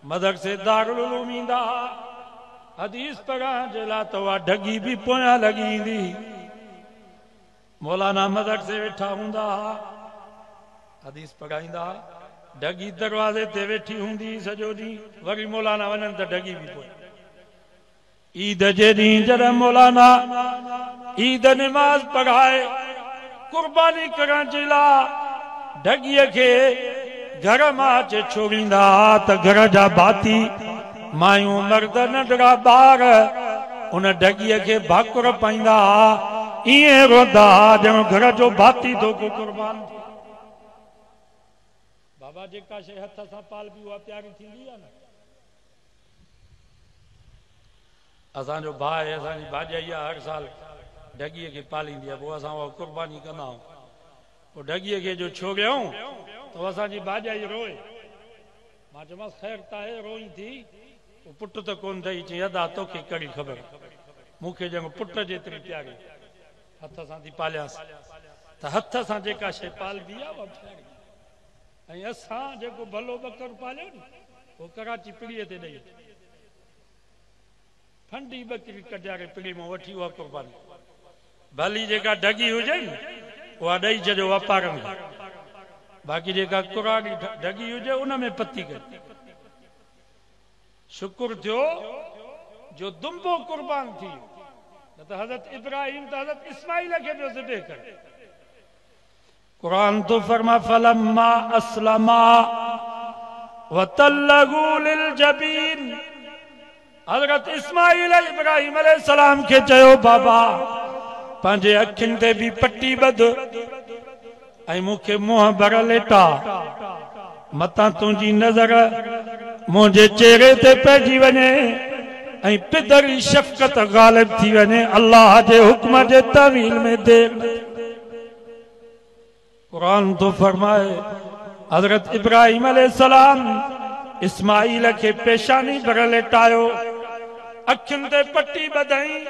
मदरसे दारुल उलूम ईंदा, हदीस पढ़ण जे लाइ त उहा ढगी बि पोयां लॻी ईंदी। मौलाना मदरसे वेठा हूंदा, हदीस पढ़ाईंदा, ढगी दरवाज़े ते वेठी हूंदी सॼो ॾींहुं। वरी मौलाना वञनि त ढगी बि पोइ। ईद जे ॾींहुं जॾहिं मौलाना ईद निमाज़ पढ़ाए कुर्बानी करण जे लाइ ढगीअ खे घर मां अचे छोड़ींदा त घर जा भाती, मायूं, मर्द, नंढड़ा ॿार उन ढगीअ खे भाकुर पाईंदा, ईअं रोंदा ॼणो घर जो भाती थो को कुर्बान थिए। बाबा जेका शइ हथ सां पालबी उहा प्यारी थींदी आहे न। असांजो भाउ असांजी भाॼाई हर साल ढगीअ खे पालींदी आहे, पोइ असां उहा कुर्बानी कंदा आहियूं। पोइ ढगीअ खे जो छोड़ियऊं त असांजी भाॼाई रोए। मां चयोमांसि ख़ैर त आहे, रोई थी, पुट त कोन अथई। चई अदा तोखे कड़ी ख़बर, मूंखे ॼणो पुट जेतिरी प्यारी हथ सां थी पालियांसि। त हथ सां जेका शइ पालबी आहे उहा प्यारी। ऐं असां जेको भलो बकर पालियो न उहो कराची पिड़ीअ ते ॾेई, फंडी बकरी कढारे पिड़ी मां वठी उहा कुर्बानी। भली जेका ढगी हुजे न उहा ॾेई छॾियो वापार में, बाक़ी जेका कुरानी ढगी हुजे उन में पती कर। शुक्र थियो जो दुंबो कुर्बान थी, न त हज़रत इब्राहिम त हज़रत इस्माइल खे पियो ज़िबह करे। कुरान तो फरमा फलम्मा अस्लमा वतल्लहु लिलजबीन। हज़रत इस्माइल इब्राहिम अलैहिस्सलाम खे चयो बाबा पंहिंजे अखियुनि ते बि पट्टी ॿध ऐं मूंखे मुंहुं भर लेटा, मतां तुंहिंजी नज़र मुंहिंजे चेहरे ते पइजी वञे ऐं पिदरी शफ़क़त ग़ालिब थी वञे। अल्लाह जे हुक्म जे तावील में देर न। कुरान तो फरमाए हज़रत इब्राहिम अलैहिस्सलाम इस्माइल खे पेशानी भर लेटायो, अखियुनि ते पट्टी ॿधई,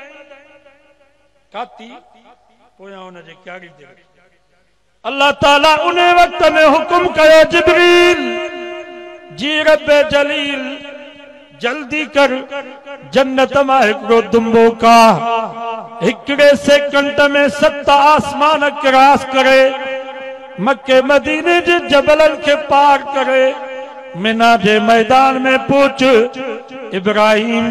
काती पोयां हुनजे क्यारी ते। अल्लाह ताला उन वक्त में हुकुम कयो जिब्रील जी रब जलील जल्दी कर, जन्नत मां हिकिड़ो दुंबो का, हिकिड़े सेकंड में 7 आसमान क्रॉस करे, मक्के मदीने जे जबलन के पार करे, मिना जे मैदान में पहुच। इब्राहिम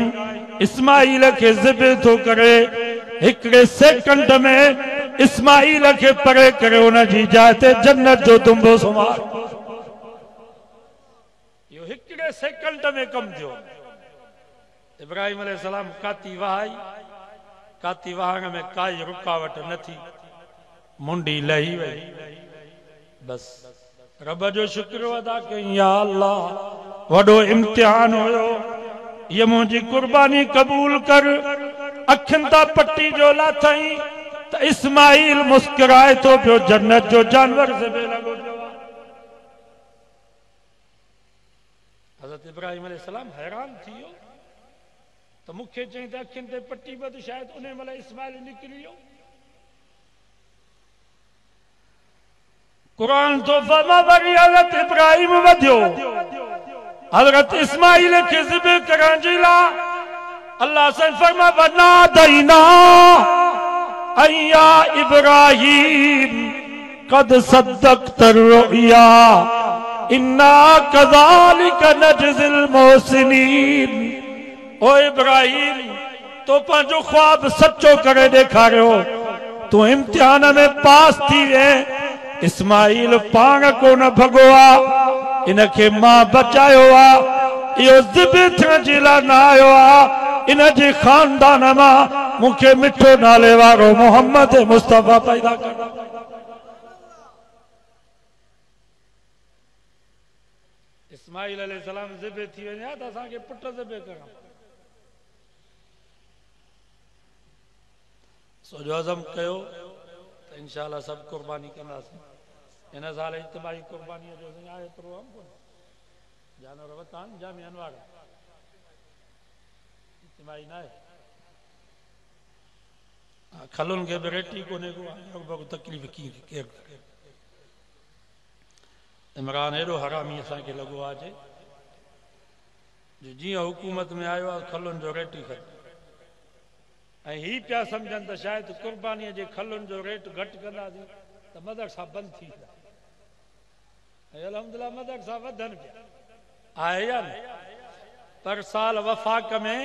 इस्माइल के ज़िबह थो करे, हिकिड़े सेकंड में इस्माइल के परे करे उन जी जाइ ते जन्नत जो दुंबो सुमार। यो हिकिड़े सेकंड में कम थियो। इब्राहिम अलैहिस्सलाम काती वहाई, काती वहाण में काई रुकावट न थी, मुंडी लही वई। बस रब जो शुक्र अदा कई, या अल्लाह वडो इम्तिहान होयो, ये मुझी कुर्बानी कबूल कर। अखियुनि तां पट्टी जो लाथई त इस्माइल मुस्कुराए तो पियो, जन्नत जो जानवर से बे लगो पियो। हज़रत इब्राहिम अलैहिस्सलाम हैरान थी वियो त मूंखे चई त अखियुनि ते पट्टी ॿध, शायद उन महिल इस्माइल निकिरी वियो। कुरान तो फरमा वरी हज़रत इब्राहिम वधियो, हज़रत इस्माइल खे ज़िबह करण जे लाइ अल्लाह से फरमा वना दईना अय्या इब्राहिम कद सद्दक़त रुया इन्ना कज़ालिक नजज़िल मोहसिनीन। ओ इब्राहिम तो पंहिंजो ख्वाब सच्चो करे ॾेखारियो, तू इम्तिहान में पास थी वे। इस्माइल पाण को न भगो आ, इनके मां बचायो आ। इहो ज़िबे थियण जे लाइ न आयो आ। इन जे खानदान मां मूंखे मिठो नाले वारो मोहम्मद मुस्तफ़ा पैदा कर। इस्माइल अलैहिस्सलाम ज़िबे थी वञे त असांखे पुट ज़िबे करणु। सोजो अज़म कयो त इंशाअल्लाह सब कुर्बानी कंदासीं। इन साल इज्तिमाई कुर्बानी जो आहे प्रोग्राम कोन जानवर वतान जामी अनवार इज्तिमाई न आहे। खलुन के भी रेटी कोने को तकलीफ़ की केर इमरान एडो हरामी असांखे लॻो आहे जीअं हुकूमत में आयो आहे खलुन जो रेट ई खत्म। ऐं ही पिया सम्झनि त शायदि कुर्बानीअ जे खलुन जो रेट घटि कंदासीं त मदरसा बंदि थी वेंदा। ऐं अल्हम्दुलिल्लाह मदरसा वधनि पिया आहे या न। पर साल वफ़ाक में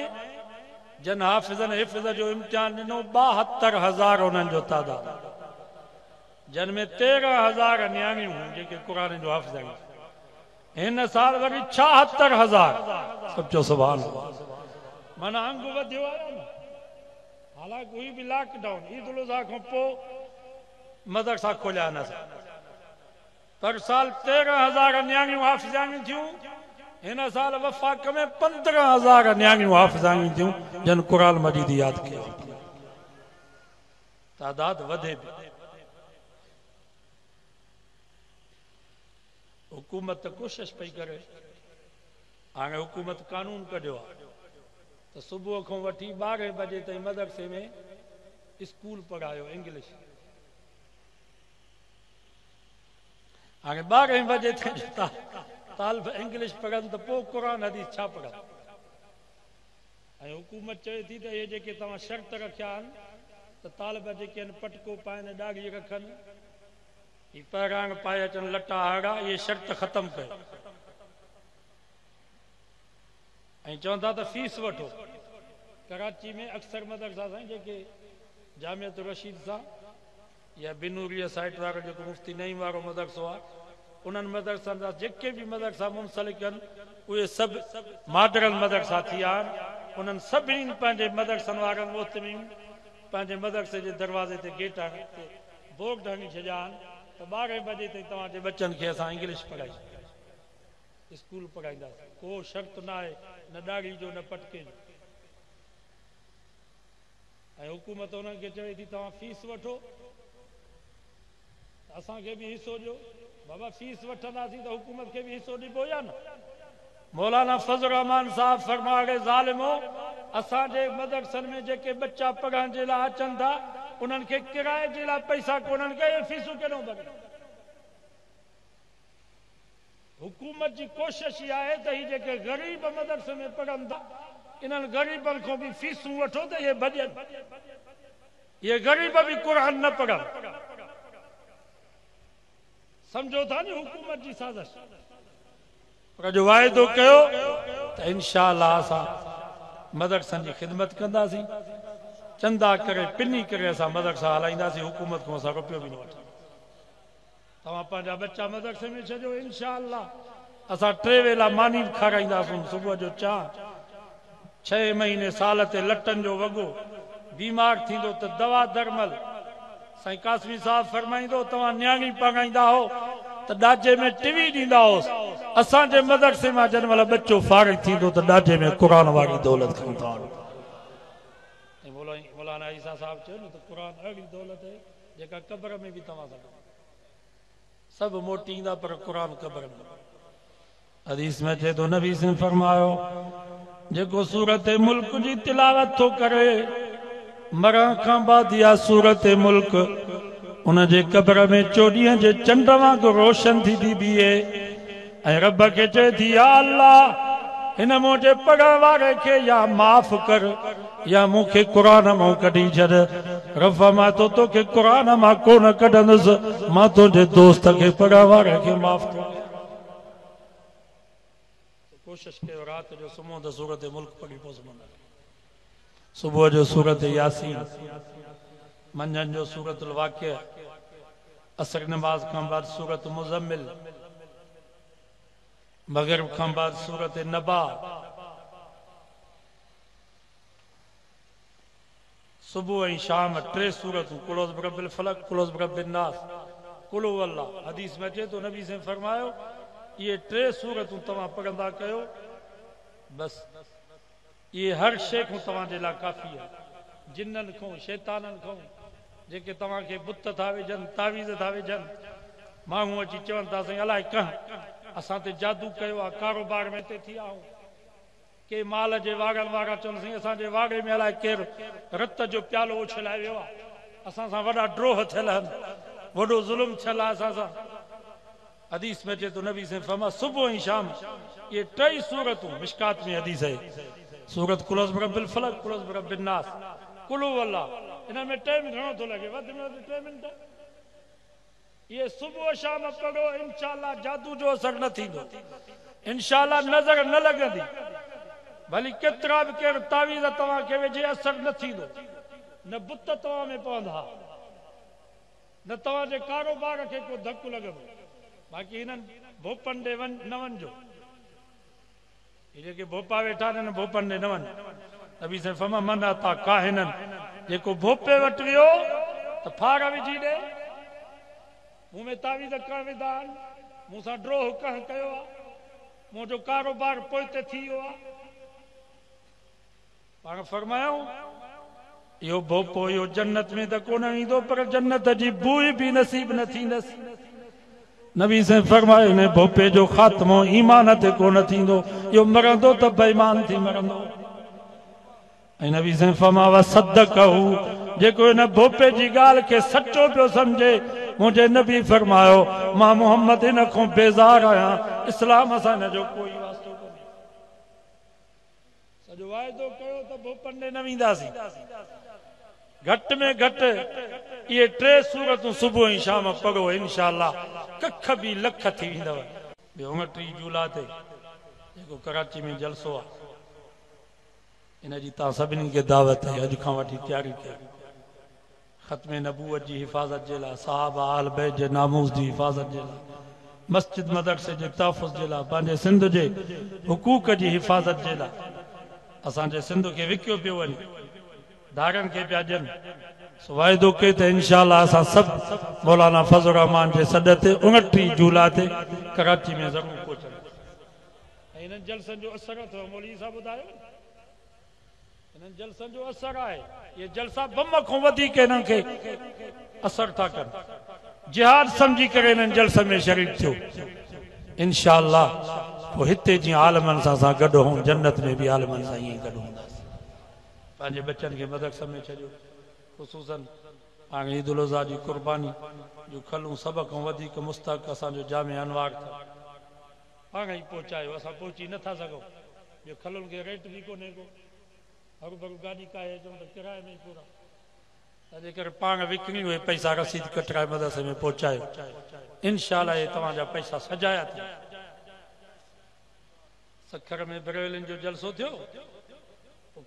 जन हाफ़िज़नि हिफ़्ज़ जो इम्तिहान ॾिनो 72,000 उन्हनि जो तादाद, जन में 13,000 नियाणियूं जेके क़ुरान जो हाफ़िज़ आहिनि। हिन साल वरी 76,000। सचो सुभान अल्लाह। माना अंग वधियो आहे न। हालांकि हुई भी लॉकडाउन ईद उल अज़हा खां पोइ मदरसा खोलिया न। पर साल 13,000 नियाणियूं हाफ़िज़ानियूं थियूं। हिन साल वफ़ाक में 15,000 नियाणियूं हाफ़िज़ानियूं थियूं जन क़ुरान मजीद याद कयो। तादाद वधे भी। हुकूमत कोशिश पई करे। हाणे हुकूमत कानून कढियो आहे तो सुबह को वठी 12 बजे ताईं मदरसे में स्कूल पढ़ायो इंग्लिश। हाणे 12 बजे ताईं तालिब इंग्लिश पढ़नि त पोइ क़ुरान हदीस छा पढ़नि। ऐं हुकूमत चए थी त इहे जेके तव्हां शर्त रखिया आहिनि त तालिब जेके आहिनि पटको पाइनि ॾाढ़ी रखनि ही पहिरां पाए अचनि लटा हाड़ा इहे शर्त ख़तमु कयो। ऐं चवंदा त फीस वठो। कराची में अक्सर मदरसा साईं जेके जामियत रशीद सां या बिनूरिया साइट वारो जेको मुफ्ती नईम वारो मदरसो आहे उन्हनि मदरसनि जा जेके भी मदरसा मुंसलिक आहिनि उहे सभु मॉडल मदरसा थी विया आहिनि। उन्हनि सभिनी पंहिंजे मदरसनि वारनि मोहतमीम पंहिंजे मदरसे जे दरवाज़े ते गेट ते बोर्ड हणी छॾिया आहिनि त 12 बजे ताईं तव्हांजे बच्चनि खे असां इंग्लिश पढ़ाई स्कूल पढ़ाईंदासीं। को शर्त न आहे न ॾाढ़ी जो न पटके जो। ऐं हुकूमत उन्हनि खे चवे थी तव्हां फीस वठो असांखे बि हिसो ॾियो। बाबा फीस वठंदासीं त हुकूमत खे बि हिसो ॾिबो या न। मौलाना फज़ल रहमान साहब फरमाए ज़ालिमो असांजे मदरसनि में जेके बच्चा पढ़ण जे लाइ अचनि था उन्हनि खे किराए जे लाइ पैसा कोन्हनि के फीसूं केॾो भरनि। हुकूमत जी कोशिश इहा आहे त ही जेके ग़रीब मदरसे में पढ़नि था इन्हनि ग़रीबनि खां बि फीसूं वठो त इहे भॼनि। इहे ग़रीब बि क़ुरान न पढ़नि। समझो था नी हुकूमत जी साज़िश। पर जो वाइदो कयो त इंशाअल्लाह असां मदरसनि जी ख़िदमत कंदासीं। चंदा करे पिनी करे असां मदरसा हलाईंदासीं। हुकूमत खां असां रुपयो बि न वठंदासीं। तव्हां पंहिंजा बच्चा मदरसे में छॾियो इंशाअल्लाह असां 3 वेला मानी बि खाराईंदासीं। सुबुह जो चांहि 6 महीने साल ते लटनि जो वॻो बीमार थींदो त दवा दरमल। साईं कासमी साहब फरमाईंदो तव्हां न्याणी पढ़ाईंदा हो त ॾाजे में टीवी ॾींदा हुओसि। असांजे मदरसे मां जंहिं महिल बच्चो फारिग थींदो त ॾाजे में क़ुरान वारी दौलत खणंदा आहिनि। मौलाना ईसा साहब चयो न त क़ुरान अहिड़ी दौलत आहे जेका क़ब्र में बि तव्हां सां सभु मोटी ईंदा पर क़ुरान क़ब्र में। हदीस में चए थो नबी से फरमायो जेको सूरत मुल्क जी तिलावत थो करे मरण खां बाद इहा सूरत मुल्क उन जे क़ब्र में 24 जे चंड वांगुरु रोशन थी बीहे ऐं रब खे चए थी या अल्लाह हिन मुंहिंजे पढ़ण वारे खे या माफ़ कर या मूंखे क़ुरान मां कढी छॾ। रब मां तो तोखे क़ुरान मां कोन कढंदुसि मां तुंहिंजे दोस्त खे पढ़ण वारे खे माफ़ कर। कोशिश कयो रात जो सुम्हो त सूरत मुल्क पढ़ी पोइ सुम्हंदा। सुबुह जो सूरत यासीन मंझन जो सूरतुल वाक़िआ, असर नमाज खां बाद सूरत मुज़म्मिल, मगरिब खां बाद सूरत नबा, सुबह ऐं शाम 3 सूरतूं, कुल बिरब्बिल फलक, कुल बिरब्बिन नास, कुल हुवल्लाह। हदीस में अचे तो नबी से फरमायो ये 3 सूरतूं तव्हां पढ़ंदा कयो, बस ये हर शइ खां तव्हांजे लाइ काफ़ी आहे। जिन्ननि खां, शैताननि खां, जेके तव्हांखे बुत था विझनि, तावीज़ था विझनि, माण्हू अची चवनि था साईं अलाए कंहिं असां ते जादू कयो आहे, कारोबार में हिते थी विया आहियूं। के माल जे वागनि वारा चवनि साईं असांजे वागे में अलाए केरु रत जो प्यालो उछलाए वियो आहे, असां सां वॾा ड्रोह थियल आहिनि, वॾो ज़ुल्म थियल आहे असां सां। हदीस में अचे तो नबी से फरमा सुबह ऐं शाम ये 3 सूरतूं, मिशकात में हदीस है, सूरत कुल बिरब्बिल फलक, कुल बिरब्बिन नास, कुल हुवल्लाह। इन में टाइम घणो थो लॻे, वधि में वधि 3 मिंट। ये सुबह शाम पढ़ो, इंशाअल्लाह जादू जो असर न थींदो, इंशाअल्लाह नज़र न लॻंदी, भली केतिरा बि केरु तावीज़ तव्हांखे विझे असर न थींदो, न बुत तव्हां में पवंदा, न तव्हांजे कारोबार खे को धकु लॻंदो। बाक़ी हिननि भोपनि ॾे न वञिजो, ये जेके भोपा वेठा आहिनि भोपनि ॾे न वञ। नबी से फरमा मन अता काहिनन, जेको भोपे वटि वियो त फार विझी ॾे, मूं में तावीज़ कण विधा आहिनि, मूंसां ड्रोह कण कयो आहे, मुंहिंजो कारोबार पोइते थी वियो आहे। पाण फरमायूं इहो भोपो इहो जन्नत में त कोन ईंदो, पर जन्नत जी बूई बि नसीब न थींदसि। नबी से फरमायो ने भोपे जो खात्मो ईमान ते कोन थींदो, इहो मरंदो त बेईमान थी मरंदो। ऐं नबी से फरमायो सदक़हू, जेको इन भोपे जी ॻाल्हि खे सचो पियो सम्झे, मुंहिंजे नबी फरमायो मां मोहम्मद इन खां बेज़ार आहियां, इस्लाम सां हिन जो कोई वास्तो कोन्हे। सॼो वाइदो कयो त भोपनि ॾे न वेंदासीं, घटि में घटि ये 3 सूरतूं सुबह ऐं शाम पढ़ो, इंशाअल्लाह कख बि लख थी वेंदव। 29 जुलाई ते जेको कराची में जलसो आहे, इन जी तव्हां सभिनी खे दावत है, अॼु खां वठी तयारी कयो। ख़त्म नबूवत जी हिफ़ाज़त जे लाइ, सहाबा आल बैत जे नामूस जी हिफ़ाज़त जे लाइ, मस्जिद मदरसे जे तहफ़ुज़ जे लाइ, पंहिंजे सिंध जे हुकूक जी हिफ़ाज़त जे लाइ, असांजे सिंध खे विकियो पियो वञे, धारनि खे पिया ॾियनि। वाइदो कयो त इंशाअल्लाह असां सभु मौलाना फज़ल रहमान जे सॾ ते 29 जुलाई ते कराची में ज़रूरु पहुचंदासीं। ऐं हिननि जलसनि जो असर अथव, मौलवी साहब ॿुधायो, हिननि जलसनि जो असर आहे। ये जलसा बम खां वधीक हिननि खे असर था कनि। जिहाद सम्झी करे हिननि जलसनि में शरीक थियो, इंशाअल्लाह पोइ हिते जीअं आलमनि सां असां गॾु हूं, जन्नत में बि आलमनि सां ईअं गॾु हूंदासीं। पंहिंजे बचनि खे मदरसे में छॾियो, ख़ुसूसन हाणे ईद उल अज़हा जी क़ुर्बानी जो खलूं सभ खां वधीक मुस्तक़ असांजो जामे अनवार था, पाण ई पहुचायो, असां पहुची नथा सघूं। ॿियो खलुनि खे रेट बि कोन्हे को, हरू भरू गाॾी काए अचूं त किराए में पूरा, तंहिंजे करे पाण विकिणी उहे पैसा रसीद कटराए मदरसे में पहुचायो। इंशाअल्लाह ये तव्हांजा पैसा सजाया थी। सखर में बरेलिन जो जलसो थियो,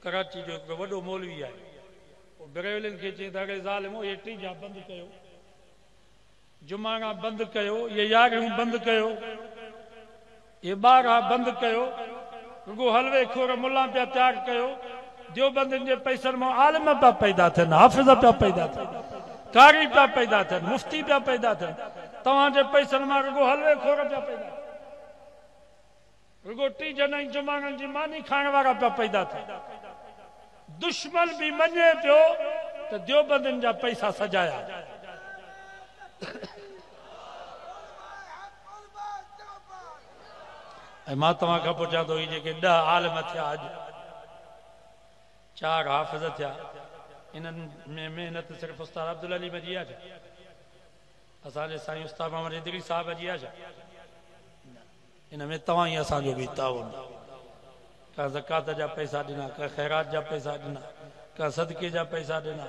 कराची जो हिकिड़ो वॾो मौलवी आहे, बरेलिन खे चई त अॻे ज़ालिमो ये 3 बंदि कयो, जुमाना बंदि कयो, ये 11 बंदि कयो, ये 12 बंदि कयो, रुगो हलवे खोर मुला पिया तयारु कयो। देवबंदियुनि जे पैसनि मां आलिम पिया पैदा थियनि, हाफ़िज़ पिया पैदा थियनि, कारी पिया पैदा थियनि, मुफ़्ती पिया पैदा थियनि। तव्हांजे पैसनि मां रुगो हलवे खोर पिया पैदा, रुगो 3 जुमाननि जी मानी खाइण वारा पिया पैदा थियनि। दुश्मन भी मञे पियो त देवबंदियुनि जा पैसा सजाया। ऐं मां तव्हां खां पुछां थो, ही जेके 10 आलिम थिया अॼु, 4 हाफ़िज़ थिया, इन्हनि में महिनत सिर्फ़ु उस्ताद अब्दुल अली जी आहे छा? असांजे साईं उस्ताद मोहम्मद इदरीस साहिब जी आहे छा? इन में तव्हां ई असांजो बि ताउन, का ज़कात जा पैसा ॾिना, का ख़ैरात जा पैसा ॾिना, का सदके जा पैसा ॾिना,